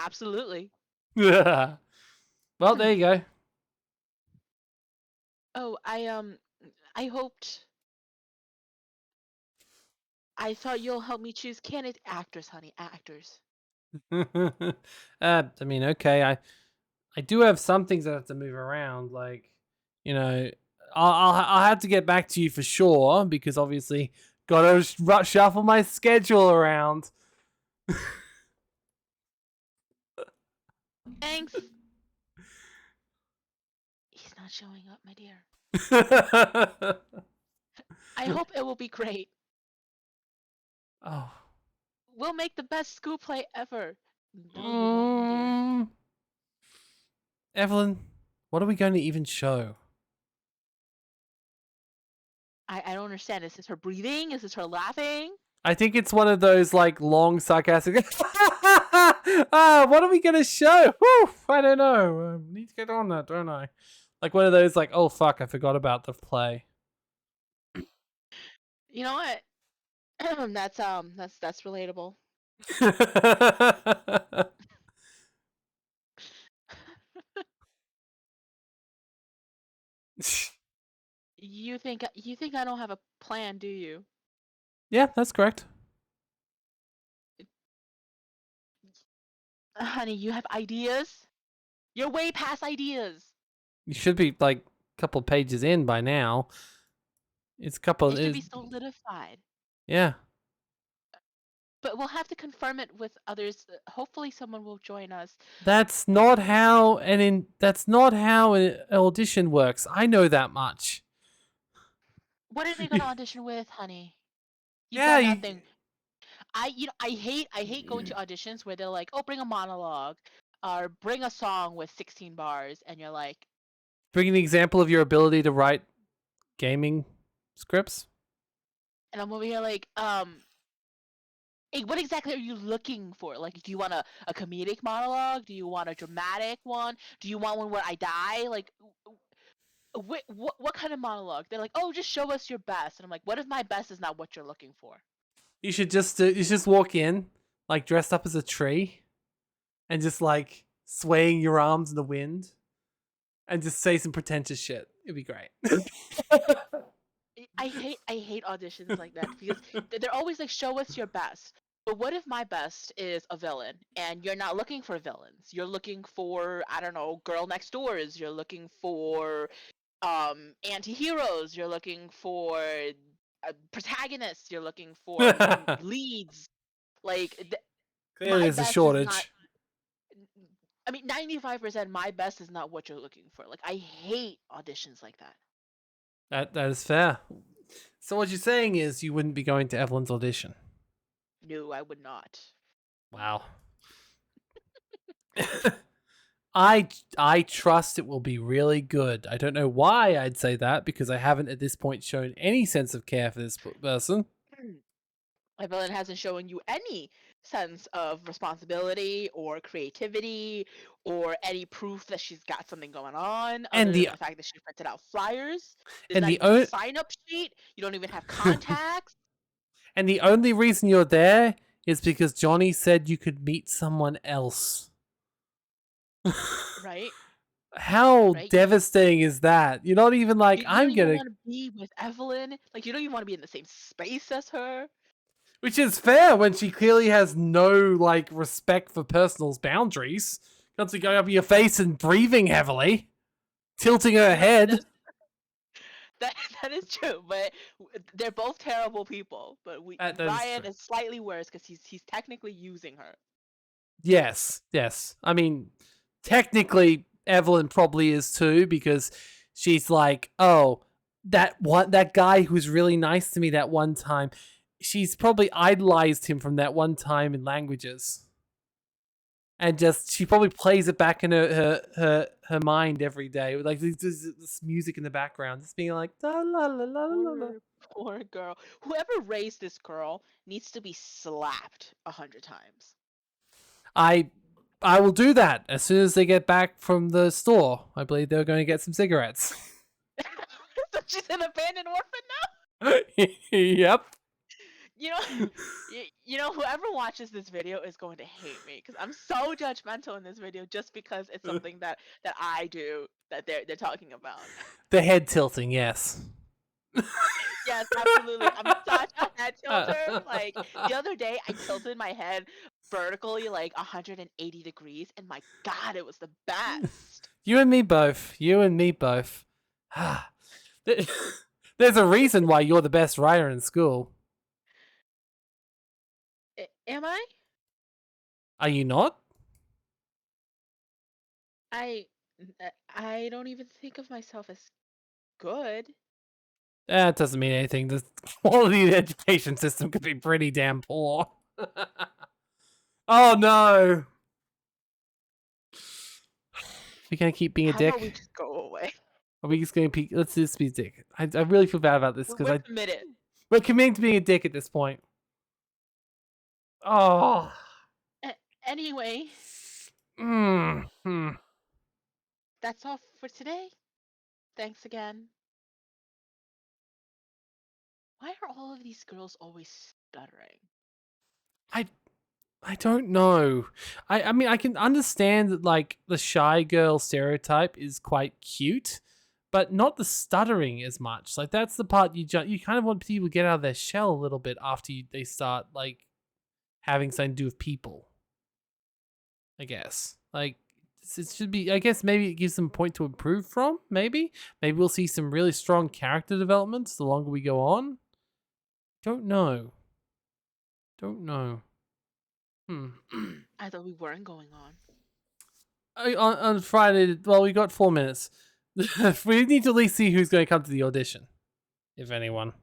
Absolutely. Well, there you go. Oh, I hoped. I thought you'll help me choose candidate actors, honey, actors. I mean, okay. I do have some things I have to move around. Like, you know, I'll have to get back to you for sure because obviously gotta shuffle my schedule around. Thanks. He's not showing up, my dear. I hope it will be great. Oh. We'll make the best school play ever. No, you won't, my dear. Evelyn, what are we going to even show? I don't understand. Is this her breathing? Is this her laughing? I think it's one of those like long sarcastic. What are we gonna show? Whew, I don't know. Need to get on that, don't I? Like one of those like, oh fuck, I forgot about the play. You know what? That's relatable. You think I don't have a plan, do you? Yeah, that's correct. Honey, you have ideas? You're way past ideas. You should be like a couple pages in by now. It's a couple. It should be solidified. Yeah. But we'll have to confirm it with others. Hopefully someone will join us. That's not how that's not how an audition works. I know that much. What are they gonna audition with, honey? You've Yeah, got nothing. I hate going to auditions where they're like, oh, bring a monologue or bring a song with 16 bars, and you're like, bring an example of your ability to write gaming scripts. and I'm over here like, hey, what exactly are you looking for? Like, do you want a comedic monologue? Do you want a dramatic one? Do you want one where I die? Like, what kind of monologue? They're like, oh, just show us your best. And I'm like, what if my best is not what you're looking for? You should just walk in like dressed up as a tree, and just like swaying your arms in the wind, and just say some pretentious shit. It'd be great. I hate auditions like that because they're always like, show us your best. But what if my best is a villain and you're not looking for villains? You're looking for, I don't know, girl next doors. You're looking for anti-heroes. You're looking for protagonists. You're looking for leads. Like Clearly, my there's a best is not. shortage. I mean, 95% my best is not what you're looking for. Like, I hate auditions like that. That is fair. So what you're saying is you wouldn't be going to Evelyn's audition. No, I would not. Wow. I trust it will be really good. I don't know why I'd say that because I haven't at this point shown any sense of care for this person. Evelyn hasn't shown you any sense of responsibility or creativity or any proof that she's got something going on other than the fact that she printed out flyers. There's not even a sign-up sheet. You don't even have contacts. And the only reason you're there is because Johnny said you could meet someone else. Right? How devastating is that? You're not even like, I'm gonna want to be with Evelyn. Like, you don't even want to be in the same space as her. Which is fair when she clearly has no like respect for personal boundaries. Constantly going up in your face and breathing heavily, tilting her head. That is true, but they're both terrible people. But Ryan is slightly worse because he's technically using her. Yes. I mean, technically, Evelyn probably is too because she's like, oh, that guy who's really nice to me that one time. She's probably idolized him from that one time in languages. And just, she probably plays it back in her mind every day. Like, this music in the background. Just being like, la la la la la la. Poor girl. Whoever raised this girl needs to be slapped 100 times. I will do that as soon as they get back from the store. I believe they're going to get some cigarettes. So she's an abandoned orphan now? Yep. You know, whoever watches this video is going to hate me because I'm so judgmental in this video just because it's something that I do that they're talking about. The head tilting, yes. Yes, absolutely. I'm such a head tilter. Like the other day, I tilted my head vertically like 180 degrees, and my God, it was the best. You and me both. You and me both. There's a reason why you're the best writer in school. Am I? Are you not? I I don't even think of myself as good. That doesn't mean anything. The quality of the education system could be pretty damn poor. Oh no. We're gonna keep being a How about we dick. just go away? Are we just gonna be? Let's just be a dick. I really feel bad about this because We're committed. we're committing to being a dick at this point. Oh. Anyway, Hmm. that's all for today. Thanks again. Why are all of these girls always stuttering? I don't know. I mean I can understand that like the shy girl stereotype is quite cute, but not the stuttering as much. Like that's the part you kind of want people to get out of their shell a little bit after they start like having something to do with people. I guess. Like it should be I guess maybe it gives them a point to improve from, maybe. Maybe we'll see some really strong character developments the longer we go on. Don't know. Don't know. I thought we weren't going on. On Friday, well, we got 4 minutes. We need to at least see who's going to come to the audition, if anyone.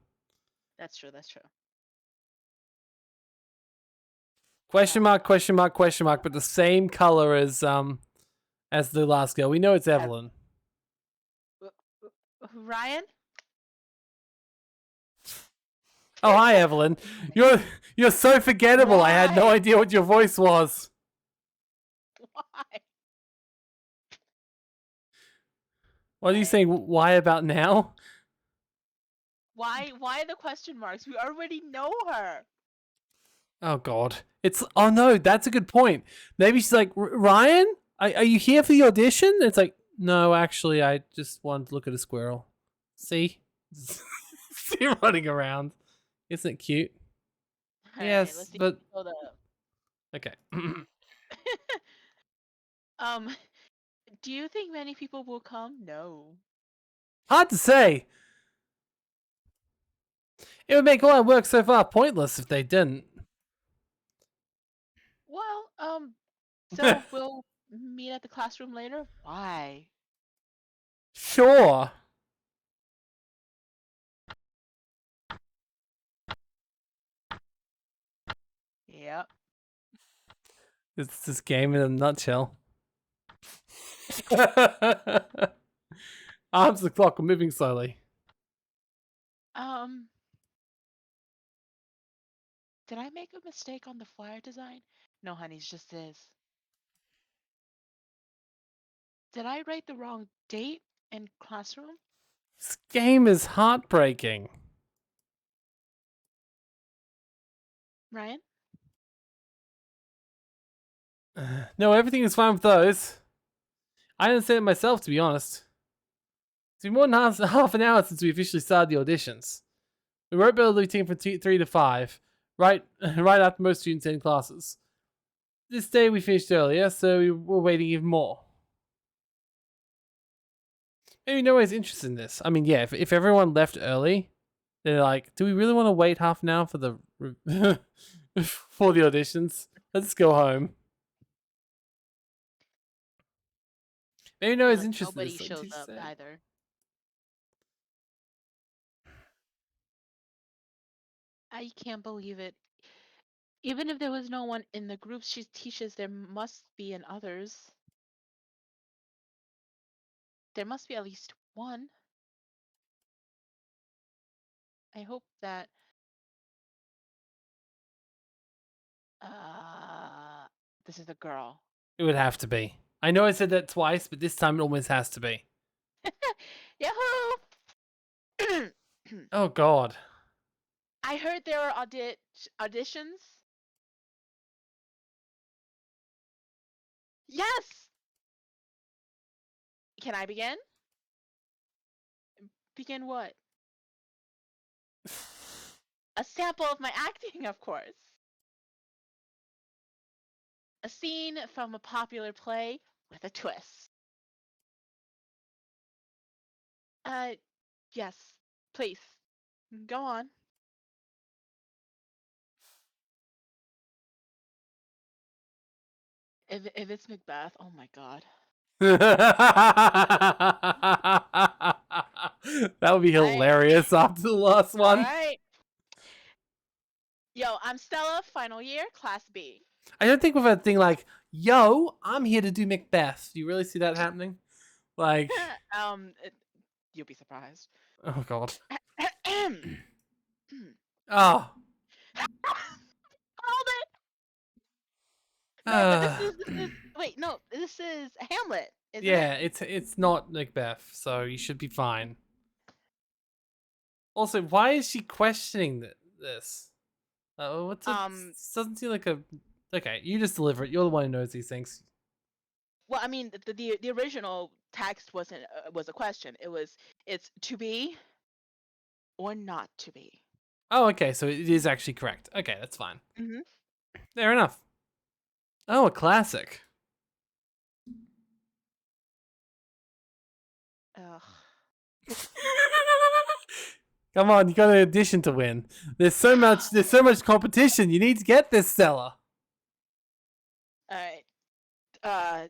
That's true. That's true. Question mark, question mark, question mark, but the same color as the last girl. We know it's Evelyn. Ryan? Oh, hi, Evelyn. You're so forgettable. I had no Why? idea what your voice was. Why? What are you saying? Why about now? Why the question marks? We already know her. Oh God, oh no, that's a good point. Maybe she's like, Ryan, are you here for the audition? It's like, no, actually, I just wanted to look at a squirrel. See, see her running around. Isn't it cute? All right, Yes, let's see. but Hold up. okay. Um, do you think many people will come? No. Hard to say. It would make all our work so far pointless if they didn't. Well, so we'll meet at the classroom later? Why? Sure. Yep. It's this game in a nutshell. Arms the clock. We're moving slowly. Did I make a mistake on the flyer design? No, honey, it's just this. Did I write the wrong date in classroom? This game is heartbreaking. Ryan? No, everything is fine with those. I didn't say it myself, to be honest. It's been more than half an hour since we officially started the auditions. We wrote Bill routine from 3 to 5, right after most students end classes. This day we finished earlier, so we were waiting even more. Maybe no one's interested in this. I mean, yeah, if everyone left early, they're like, do we really want to wait half an hour for the for the auditions? Let's go home. Maybe no one's interested in Nobody this. shows up either. I can't believe it. Even if there was no one in the groups she teaches, there must be in others. There must be at least one. I hope that this is a girl. It would have to be. I know I said that twice, but this time it almost has to be. Yahoo! Oh God. I heard there are auditions. Yes! Can I begin? Begin what? A sample of my acting, of course. A scene from a popular play with a twist. Uh, yes, please. Go on. If it's Macbeth, oh my god. That would be I hilarious after the last all one. right. Yo, I'm Stella, final year, class B. I don't think we've had a thing like, yo, I'm here to do Macbeth. Do you really see that happening? Like, You'll be surprised. oh god. Called Oh. it. No, but this Uh, is wait, no, this is Hamlet, isn't it? yeah, it's not Macbeth, so you should be fine. Also, why is she questioning this? What's a, doesn't seem like a. Okay, you just deliver it. You're the one who knows these things. Well, I mean, the original text wasn't was a question. It's to be or not to be. Oh, okay, so it is actually correct. Okay, that's fine. Mm-hmm. Fair enough. Oh, a classic. Ugh. Come on, you got an audition to win. There's so much competition. You need to get this, Stella. All right. Uh,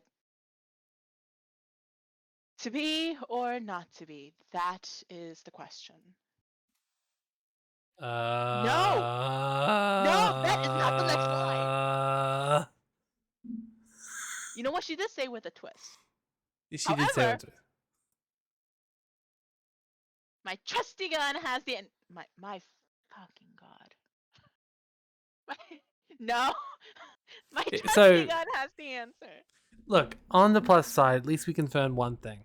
to be or not to be? That is the question. No, that is not the next line. You know what? She did say with a twist. She did say However, it. my trusty gun has the my fucking god. No, my trusty gun has the answer. Look, on the plus side, at least we confirmed one thing.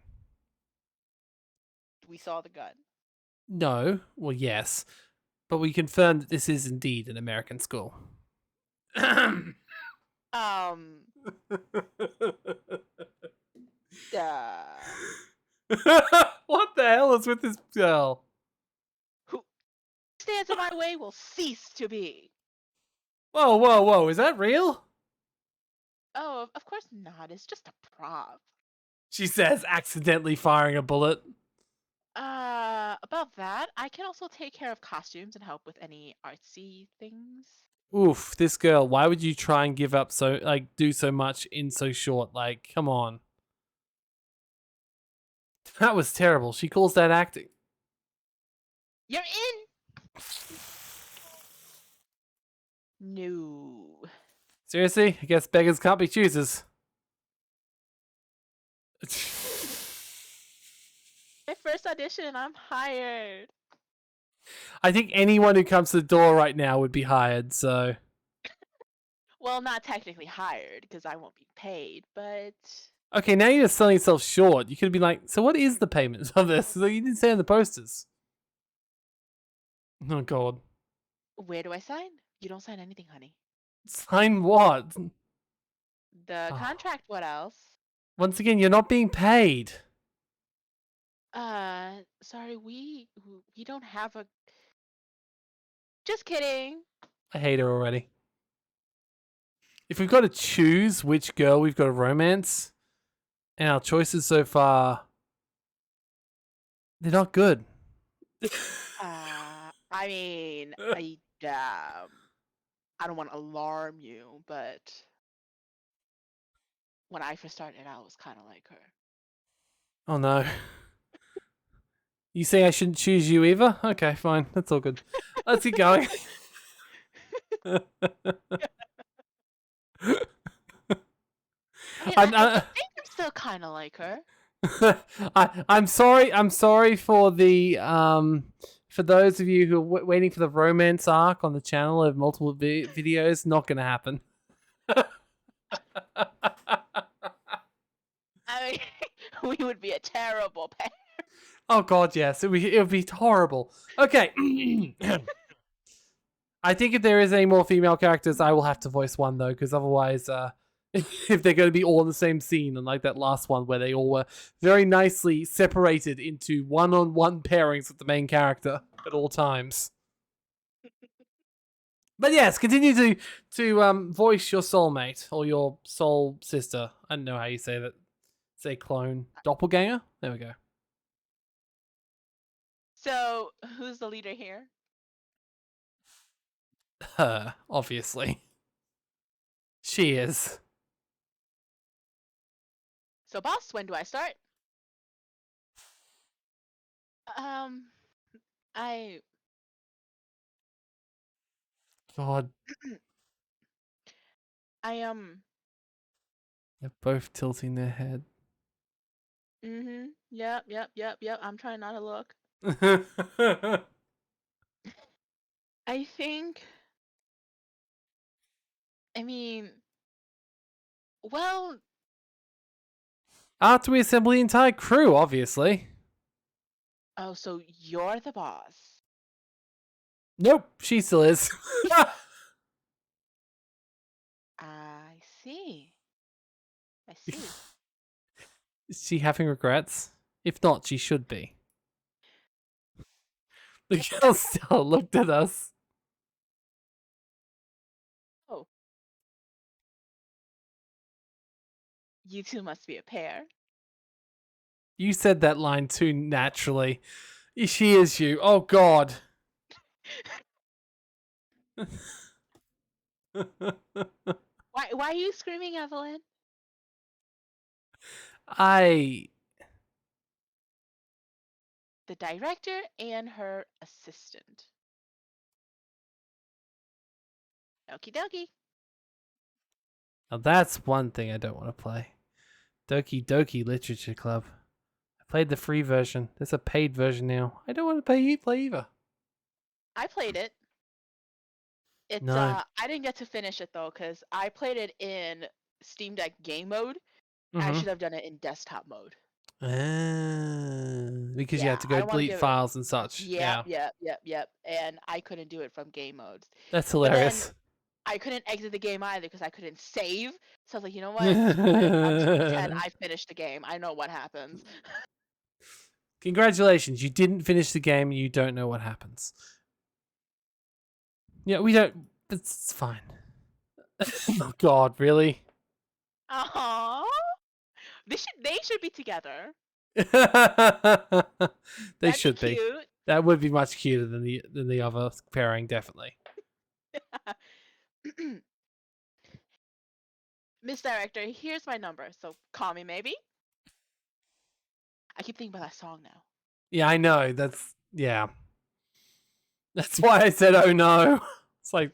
We saw the gun. No, well, yes, but we confirmed that this is indeed an American school. What the hell is with this girl? Who stands in my way will cease to be. Whoa, whoa, whoa! Is that real? Oh, of course not. It's just a prop. She says, accidentally firing a bullet. About that, I can also take care of costumes and help with any artsy things. Oof, this girl. Why would you try and give up do so much in so short? Like, come on. That was terrible. She calls that acting. You're in. No. Seriously? I guess beggars can't be choosers. My first audition, I'm hired. I think anyone who comes to the door right now would be hired, so. Well, not technically hired, because I won't be paid, but... Okay, now you're just selling yourself short. You could be like, so what is the payment of this? So you didn't say on the posters. Oh, God. Where do I sign? You don't sign anything, honey. Sign what? The contract, what else? Once again, you're not being paid. Sorry, we don't have a... Just kidding. I hate her already. If we've got to choose which girl we've got to romance, and our choices so far, they're not good. I mean, I don't want to alarm you, but when I first started, I was kind of like her. Oh no. You say I shouldn't choose you either? Okay, fine. That's all good. Let's keep going. I think I'm still kind of like her. I'm sorry. I'm sorry for the for those of you who are waiting for the romance arc on the channel of multiple videos. Not gonna happen. I mean, we would be a terrible pair. Oh God, yes, it would be horrible. Okay. I think if there is any more female characters, I will have to voice one though, because otherwise, if they're going to be all in the same scene, and like that last one where they all were very nicely separated into one-on-one pairings with the main character at all times. But yes, continue to voice your soulmate or your soul sister. I don't know how you say that. Say clone, doppelganger. There we go. So, who's the leader here? Her, obviously. She is. So, boss, when do I start? Um, I God, I they're both tilting their head. Yep. I'm trying not to look. I think. I mean, well, After we assemble the entire crew, obviously. oh, so you're the boss. Nope, she still is. I see. I see. Is she having regrets? If not, she should be. The girl still looked at us. Oh, you two must be a pair. You said that line too naturally. She is you. Oh, God. Why are you screaming, Evelyn? I. The director and her assistant. Okie dokie. Now that's one thing I don't want to play. Doki Doki Literature Club. I played the free version. There's a paid version now. I don't want to play either. I played it. It's No. I didn't get to finish it though, because I played it in Steam Deck game mode. I Mm-hmm. should have done it in desktop mode. Because you Yeah, had to I go don't want to delete give it. files and such. Yep, Yeah. yep, yep, yep. And I couldn't do it from game modes. That's But then hilarious. I couldn't exit the game either because I couldn't save. So I was like, you know what? Screw it. I'm just gonna pretend I finished the game. I know what happens. Congratulations, you didn't finish the game. You don't know what happens. Yeah, we don't. It's fine. Oh God, really? Aww. They should be together. They That'd be should be. cute. That would be much cuter than the other pairing, definitely. Miss Director, here's my number. So call me maybe. I keep thinking about that song now. Yeah, I know. Yeah. That's why I said, "Oh no." It's like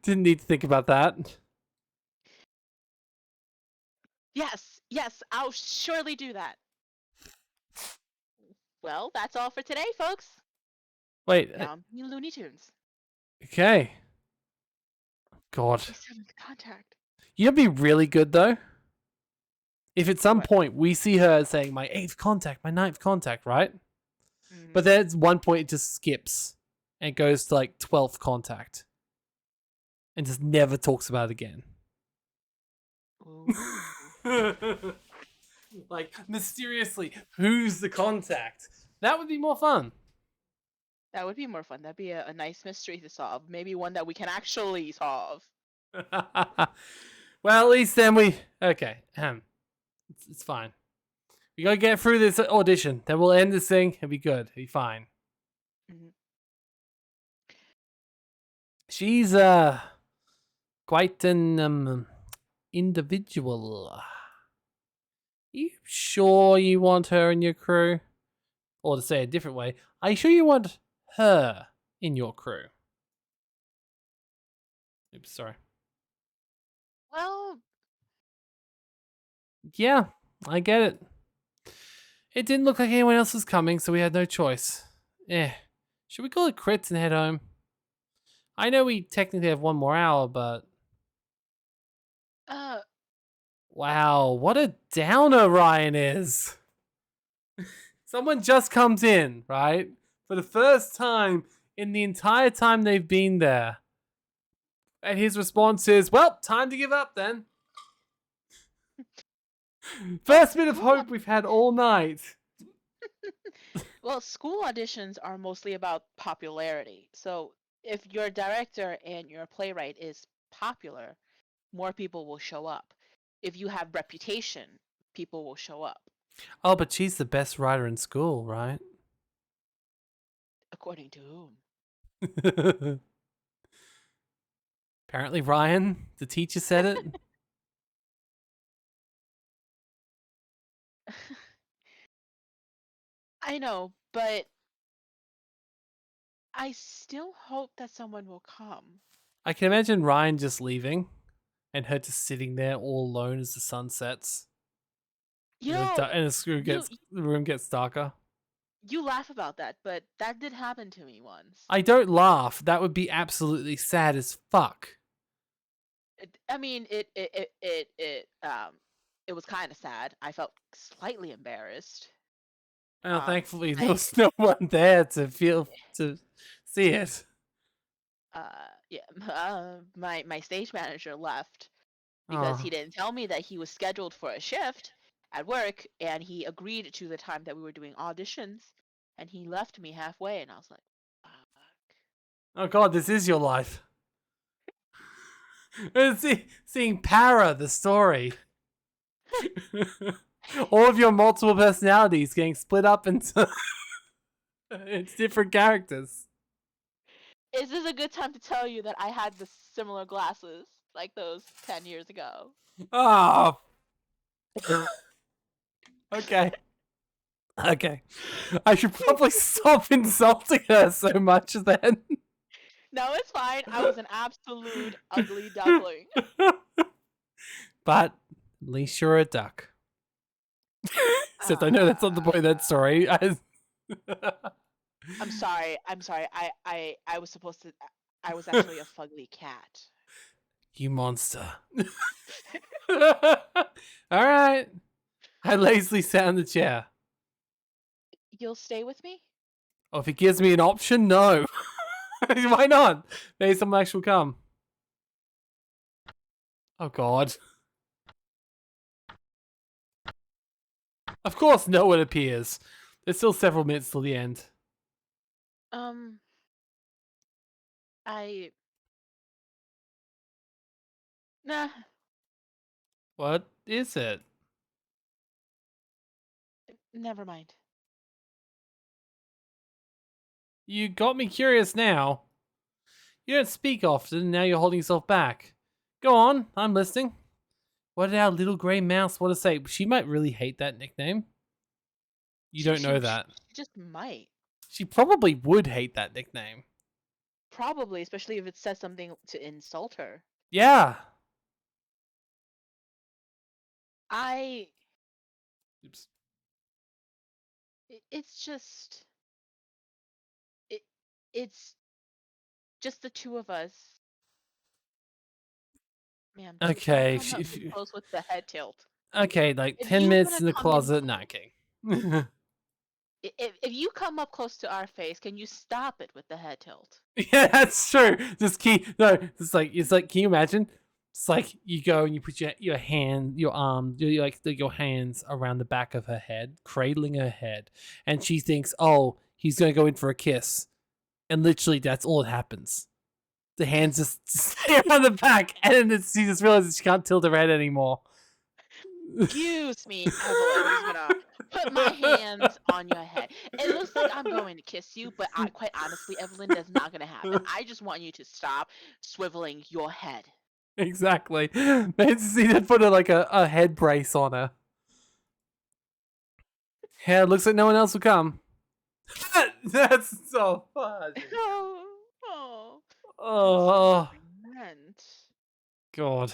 didn't need to think about that. Yes, I'll surely do that. Well, that's all for today, folks. Wait. Now I'm being Looney Tunes. Okay. God. My seventh contact. You know, what'd be really good though. If at some What? point we see her saying my 8th contact, my 9th contact, right? Mhm. But then at one point it just skips and goes to like 12th contact and just never talks about it again. Ooh. Like mysteriously, who's the contact? That would be more fun. That would be more fun. That'd be a nice mystery to solve. Maybe one that we can actually solve. Well, at least then we okay. It's fine. We gotta get through this audition. Then we'll end this thing. It'll be good. It'll be fine. Mhm. She's quite an individual. You sure you want her in your crew? Or to say a different way, are you sure you want her in your crew? Oops, sorry. Well, Yeah, I get it. It didn't look like anyone else was coming, so we had no choice. Should we call it quits and head home? I know we technically have one more hour, but uh, wow, what a downer Ryan is. Someone just comes in, right? For the first time in the entire time they've been there. And his response is, well, time to give up then. First bit of hope we've had all night. well, school auditions are mostly about popularity. So if your director and your playwright is popular, more people will show up. If you have reputation, people will show up. Oh, but she's the best writer in school, right? According to whom? Apparently, Ryan, the teacher, said it. I know, but I still hope that someone will come. I can imagine Ryan just leaving and her just sitting there all alone as the sun sets. You And know, the room gets darker. you laugh about that, but that did happen to me once. I don't laugh. That would be absolutely sad as fuck. I mean, it was kind of sad. I felt slightly embarrassed. Well, thankfully there was no one there to see it. Yeah, my stage manager left because he didn't tell me that he was scheduled for a shift at work, and he agreed to the time that we were doing auditions, and he left me halfway, and I was like, fuck. Oh god, this is your life. Seeing Para, the story. All of your multiple personalities getting split up into it's different characters. Is this a good time to tell you that I had the similar glasses like those 10 years ago? Oh. Okay. Okay. I should probably stop insulting her so much then. No, it's fine. I was an absolute ugly duckling. But at least you're a duck. Except I know that's not the point of that story. I'm sorry. I was supposed to. I was actually a fugly cat. You monster. Alright. I lazily sat in the chair. You'll stay with me? Oh, if it gives me an option, no. Why not? Maybe someone else will come. Oh god. Of course no one appears. There's still several minutes till the end. Nah. What is it? Never mind. You got me curious now. You don't speak often, now you're holding yourself back. Go on, I'm listening. What did our little grey mouse want to say? She might really hate that nickname. You don't know that. She just might. She probably would hate that nickname. Probably, especially if it says something to insult her. Yeah. Oops. It's just. It's just the two of us. Man, Okay, don't come up close with the head tilt. Okay, like If 10 you minutes wanna in the come in closet. Nah, okay. If you come up close to our face, can you stop it with the head tilt? Yeah, that's true. Just it's like, can you imagine? It's like you go and you put your hand, your arm, your hands around the back of her head, cradling her head, and she thinks, oh, he's gonna go in for a kiss, and literally that's all that happens. The hands just stay around the back, and then she just realizes she can't tilt her head anymore. Excuse me, Evelyn. I'm just gonna put my hands on your head. It looks like I'm going to kiss you, but quite honestly, Evelyn, that's not gonna happen. I just want you to stop swiveling your head. Exactly. Maybe see to put a head brace on her. Yeah, it looks like no one else will come. That's so funny. Oh, God.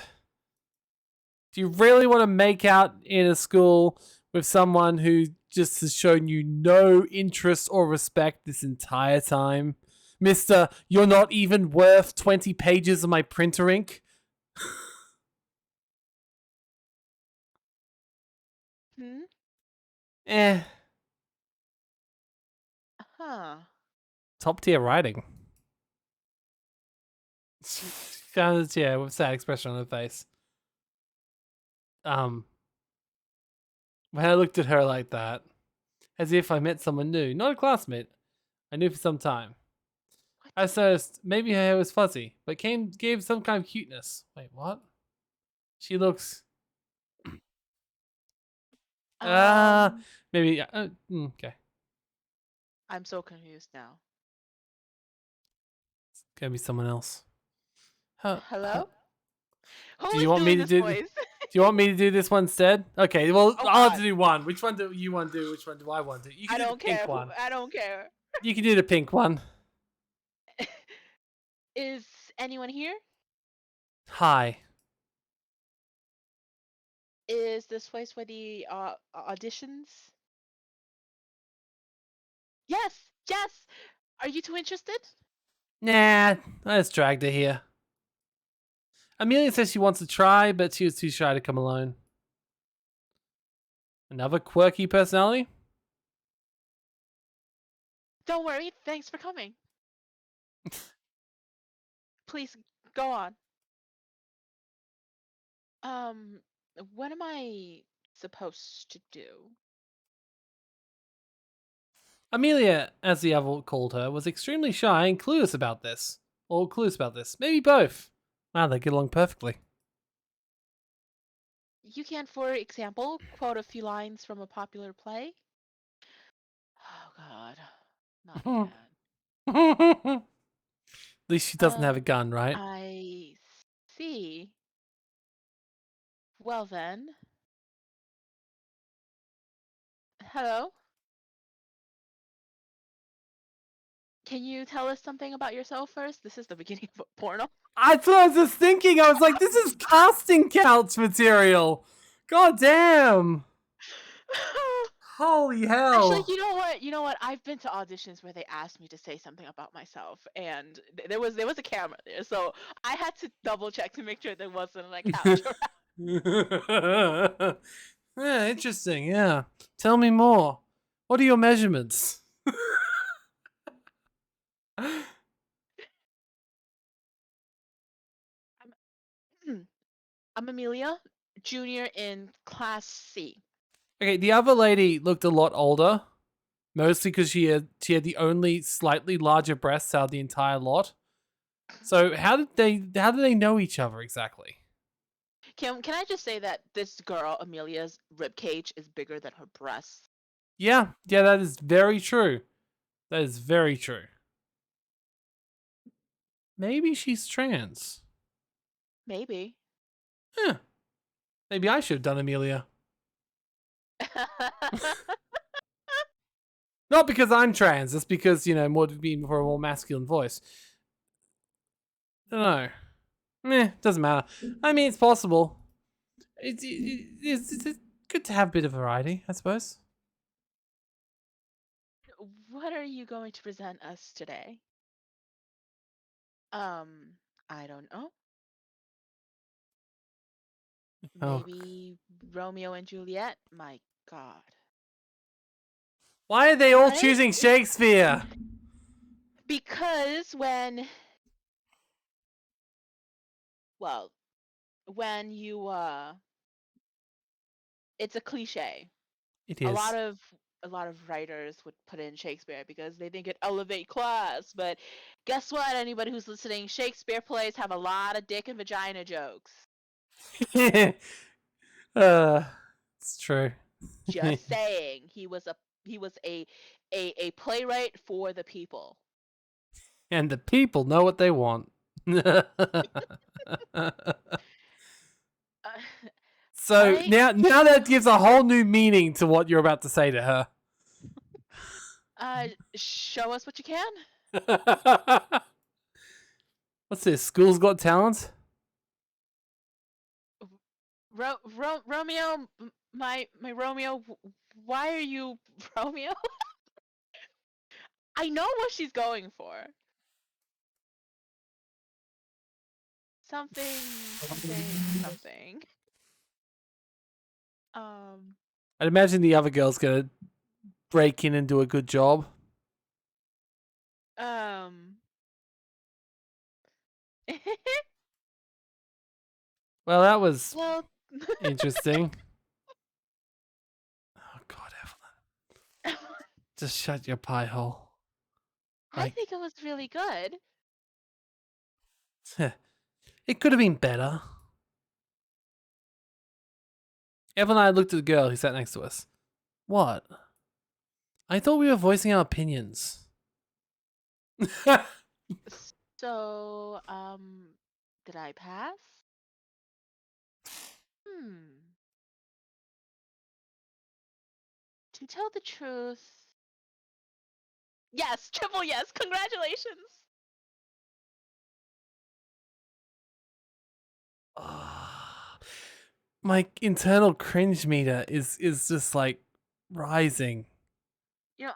Do you really want to make out in a school with someone who just has shown you no interest or respect this entire time? Mister, you're not even worth 20 pages of my printer ink? Eh. Huh. Top tier writing. Found it, yeah, with sad expression on her face. When I looked at her like that, as if I met someone new, not a classmate, I knew for some time. I noticed maybe her hair was fuzzy, but gave some kind of cuteness. Wait, what? She looks. Ah, Um, maybe. Okay, I'm so confused now. gonna be someone else. Huh, huh. Hello? Who Do you is want me doing to this do? Do voice? you want me to do this one instead? Okay, well Oh I'll have God, to do one. Which one do you want to do? Which one do I want to do? You I can do the don't care. pink one. I don't care. You can do the pink one. Is anyone here? Hi. Is this place for the auditions? Yes, yes. Are you two interested? Nah, I just dragged her here. Amelia says she wants to try, but she was too shy to come alone. Another quirky personality? Don't worry. Thanks for coming. Please go on. Um, what am I supposed to do? Amelia, as the other called her, was extremely shy and clueless about this. Or clueless about this. Maybe both. Wow, they get along perfectly. You can, for example, quote a few lines from a popular play. Oh God, not again. At least she doesn't have a gun, right? I see. Well then, hello. Can you tell us something about yourself first? This is the beginning of a porno. That's what I was just thinking. I was like, this is casting couch material. God damn. Holy Actually, hell. you know what? You know what? I've been to auditions where they asked me to say something about myself, and there was a camera there, so I had to double check to make sure there wasn't a couch Yeah, interesting. Yeah. Tell me more. What are your measurements? around. I'm Amelia, junior in Class C. Okay, the other lady looked a lot older, mostly because she had the only slightly larger breasts out of the entire lot. So how did they know each other exactly? Can I just say that this girl, Amelia's rib cage is bigger than her breasts? Yeah, that is very true. That is very true. Maybe she's trans. Maybe. Huh. Maybe I should have done Amelia. Not because I'm trans, it's because, more being for a more masculine voice. Don't know. Meh, doesn't matter. I mean, it's possible. It's good to have a bit of variety, I suppose. What are you going to present us today? Um, I don't know. Oh, Maybe Romeo and Juliet? My God. why are they all What? choosing Shakespeare? Because well, when you it's a cliche. It A lot is. of a lot of writers would put in Shakespeare because they think it elevate class, but guess what? Anybody who's listening, Shakespeare plays have a lot of dick and vagina jokes. uh, it's true. Just saying. He was a playwright for the people. And the people know what they want. Uh, all So right. now that gives a whole new meaning to what you're about to say to her. Show us what you can. What's this? School's Got Talent? Romeo, my Romeo, why are you Romeo? I know what she's going for. Something, something, something. Um, I'd imagine the other girl's gonna break in and do a good job. um. Well, that was Well, interesting. Oh God, Evelyn, just shut your pie hole. I Like, think it was really good. It could have been better. Evan and I looked at the girl who sat next to us. What? I thought we were voicing our opinions. So, did I pass? To tell the truth, yes, triple yes, congratulations. My internal cringe meter is just like rising.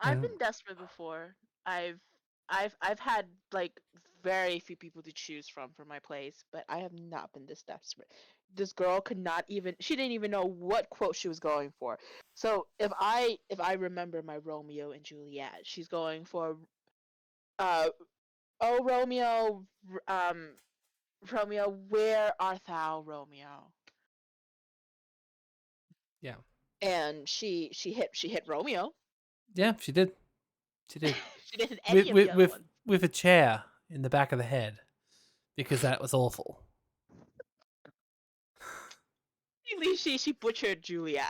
I've been desperate before. I've had like very few people to choose from for my place, but I have not been this desperate. This girl could not even she didn't even know what quote she was going for. So if I remember my Romeo and Juliet, she's going for uh oh Romeo Romeo, where art thou, Romeo? Yeah. And she hit Romeo. Yeah, she did. She did. She didn't hit with any of the with other with ones. with a chair in the back of the head because that was awful. At least she butchered Juliet.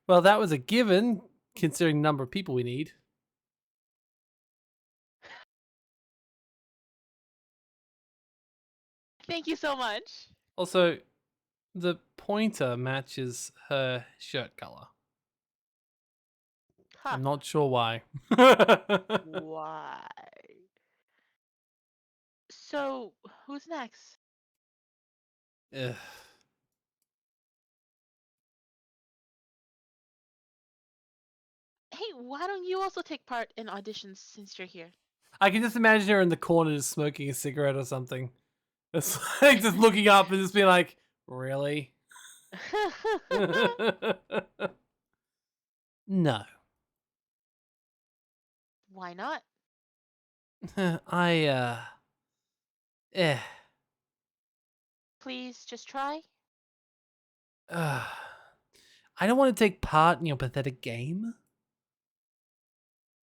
Well, that was a given considering the number of people we need. Thank you so much. Also, the pointer matches her shirt color. Huh. I'm not sure why. Why? So, who's next? Ugh. Hey, why don't you also take part in auditions since you're here? I can just imagine her in the corner just smoking a cigarette or something. It's like just looking up and just being like, really? No. Why not? I, eh. Please just try. I don't want to take part in your pathetic game.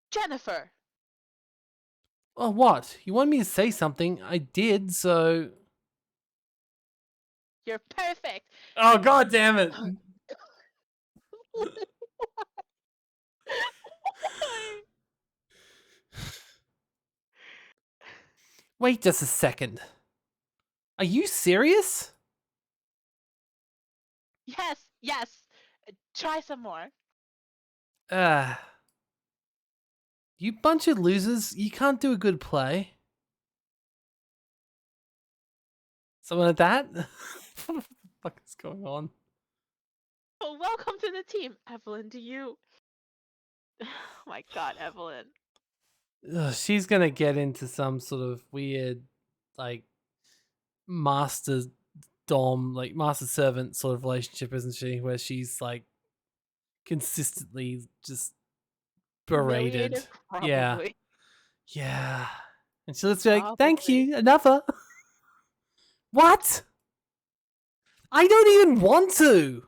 Jennifer! Oh, what? You wanted me to say something. I did, so. You're perfect! Oh, god damn it. Wait just a second. Are you serious? Yes, yes. Try some more. Uh. You bunch of losers. You can't do a good play. Something like that? What the fuck is going on? Well, welcome to the team. Evelyn, do you... Oh my god, Evelyn. Ugh, she's gonna get into some sort of weird, like, master dom, like master servant sort of relationship, isn't she? Where she's like consistently just berated. Humiliated? Yeah, Probably. yeah. And she'll just be like, "Thank Probably. you, another." What? I don't even want to.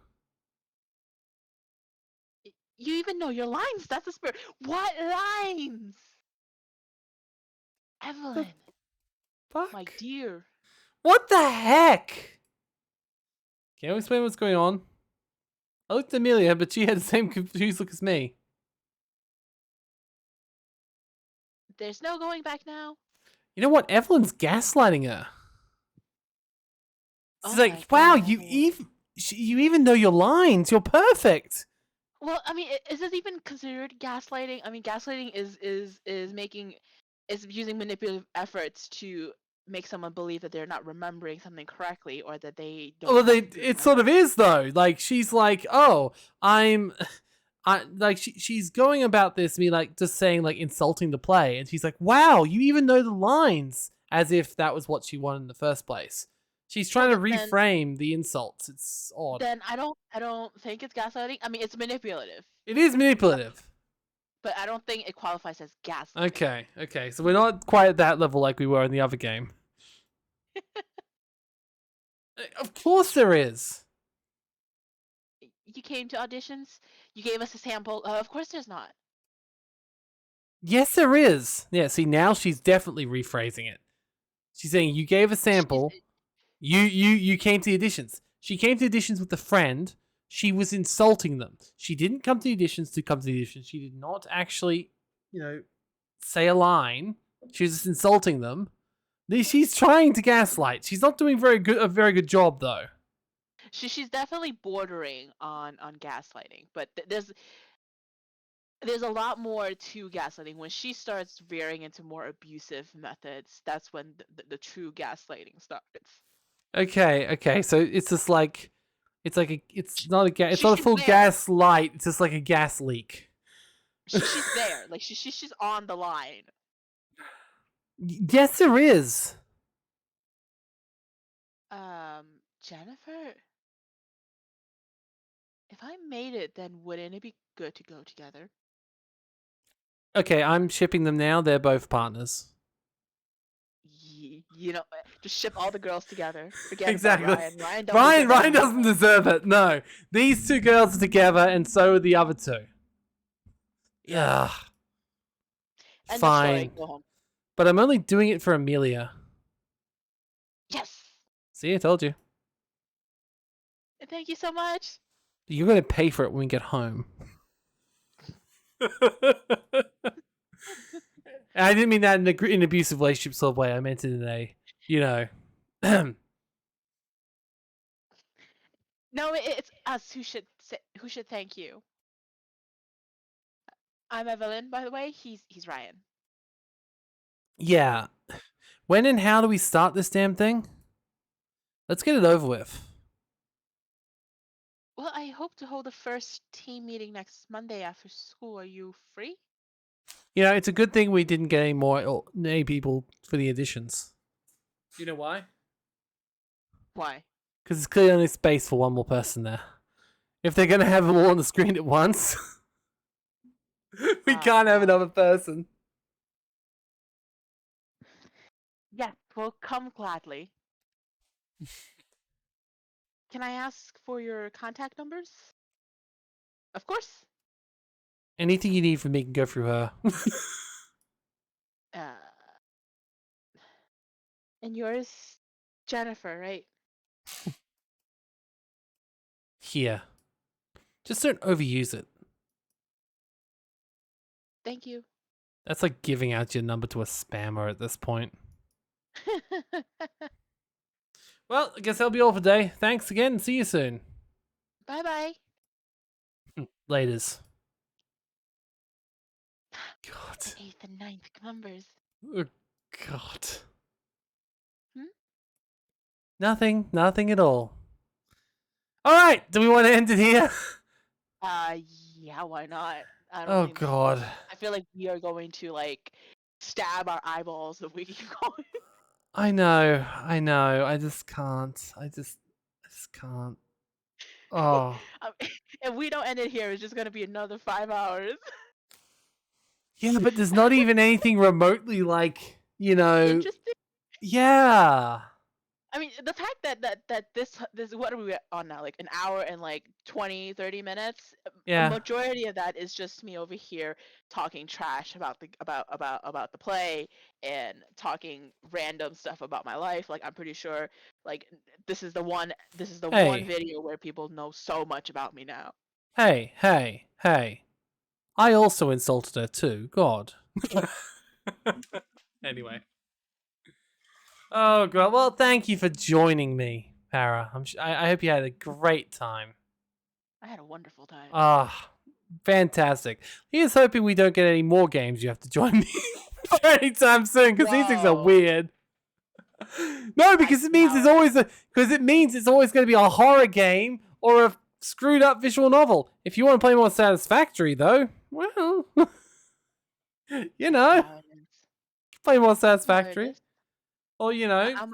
You even know your lines. That's the spirit. What lines? The Evelyn, my fuck? dear. What the heck? Can you explain what's going on? I looked at Amelia, but she had the same confused look as me. There's no going back now. You know what? Evelyn's gaslighting her. She's Oh like, my "Wow, god, Evelyn. you even know your lines. You're perfect." Well, I mean, is this even considered gaslighting? I mean, gaslighting is using manipulative efforts to make someone believe that they're not remembering something correctly or that they don't Well, want to it sort of remember. is though. Like she's like, "Oh, I like she's going about this me like just saying like insulting the play, and she's like, "Wow, you even know the lines," as if that was what she wanted in the first place. She's Well, trying to then reframe the insults. It's odd. then I don't think it's gaslighting. I mean, it's manipulative, It is manipulative. but I don't think it qualifies as gaslighting. Okay. So we're not quite at that level like we were in the other game. Of course there is. You came to auditions. You gave us a sample. Of course, there's not. Yes, there is. Yeah, see, now she's definitely rephrasing it. She's saying you gave a She's sample. You came to the auditions. She came to the auditions with a friend. She was insulting them. She didn't come to the auditions to come to the auditions. She did not actually, say a line. She was just insulting them. She's trying to gaslight. She's not doing a very good job though. she's definitely bordering on gaslighting, but there's a lot more to gaslighting. When she starts veering into more abusive methods, that's when the true gaslighting starts. Okay. So it's just like it's not it's not a She's full there. gas light. It's just like a gas leak. She's there. Like she's on the line. Yes, there is. Jennifer, if I made it, then wouldn't it be good to go together? Okay, I'm shipping them now. They're both partners. Just ship all the girls together. Forget about Exactly. Ryan. Ryan don't deserve Ryan any doesn't more. deserve it. No, these two girls are together, and so are the other two. Yeah. End of story. Fine, Go home. but I'm only doing it for Amelia. Yes. See, I told you. Thank you so much. You're gonna pay for it when we get home. I didn't mean that in an abusive relationship sort of way. I meant it in a, No, it's us who should thank you. I'm Evelyn, by the way. He's Ryan. yeah. When and how do we start this damn thing? Let's get it over with. Well, I hope to hold the first team meeting next Monday after school. Are you free? It's a good thing we didn't get any people for the additions. Do you know why? Why? Because it's clearly only space for one more person there. If they're gonna have them all on the screen at once, we can't have another person. Yes, well, come gladly. Can I ask for your contact numbers? Of course. Anything you need from me can go through her. Uh, and yours, Jennifer, right? Here. Just don't overuse it. Thank you. That's like giving out your number to a spammer at this point. Well, I guess that'll be all for today. Thanks again. See you soon. Bye-bye. Laters. God. 8th and 9th numbers. Oh, God. Hmm? Nothing at all. All right. Do we want to end it here? Yeah, why not? I don't Oh, think God. I feel like we are going to stab our eyeballs if we keep going. I know. I just can't. I just can't. Oh. If we don't end it here, it's just gonna be another 5 hours. Yeah, but there's not even anything remotely Interesting. Yeah. I mean, the fact that this what are we on now? Like an hour and 20, 30 minutes. Yeah. A majority of that is just me over here talking trash about the play and talking random stuff about my life. Like I'm pretty sure this is the one Hey. video where people know so much about me now. Hey. I also insulted her too. God. Anyway. Oh, God. Well, thank you for joining me, Para. I hope you had a great time. I had a wonderful time. Ah, fantastic. Here's hoping we don't get any more games you have to join me for anytime soon, because these things are Whoa. weird. No, because it means it's always going to be a horror game or a screwed up visual novel. If you want to play more Satisfactory, though, well, play more Satisfactory. Or I'm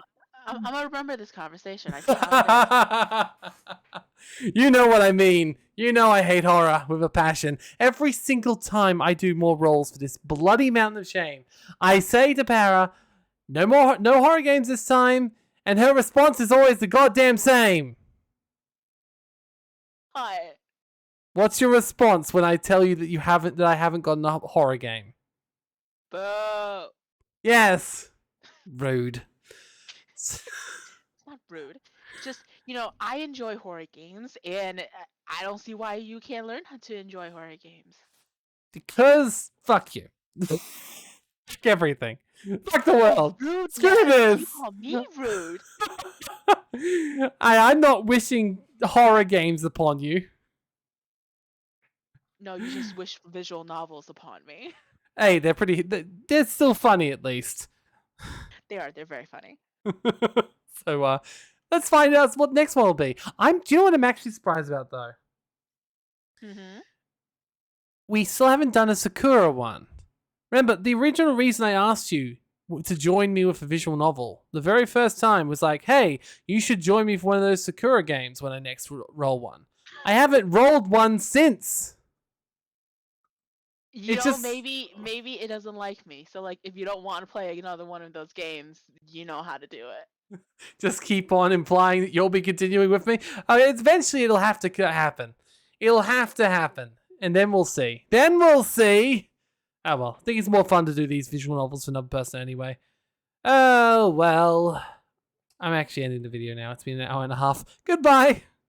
gonna remember this conversation. I see how it is. You know what I mean. You know I hate horror with a passion. Every single time I do more rolls for this bloody mountain of shame, I say to Para, no horror games this time, and her response is always the goddamn same. What? What's your response when I tell you that I haven't gotten a horror game? Boo. Yes. Rude. It's not rude. It's just, I enjoy horror games, and I don't see why you can't learn how to enjoy horror games. Because fuck you. Fuck everything. Fuck the world. Screw Rudeness. You this. call me rude. I'm not wishing horror games upon you. No, you just wish visual novels upon me. Hey, they're still funny at least. They are. They're very funny. So, let's find out what next one will be. Do you know what I'm actually surprised about though? Mm-hmm. We still haven't done a Sakura one. Remember, the original reason I asked you to join me with a visual novel, the very first time was like, hey, you should join me for one of those Sakura games when I next roll one. I haven't rolled one since. Maybe it doesn't like me. So like, if you don't want to play another one of those games, you know how to do it. Just keep on implying that you'll be continuing with me. Eventually, it'll have to happen. It'll have to happen, and then we'll see. Oh well, I think it's more fun to do these visual novels for another person anyway. Oh well. I'm actually ending the video now. It's been an hour and a half. Goodbye.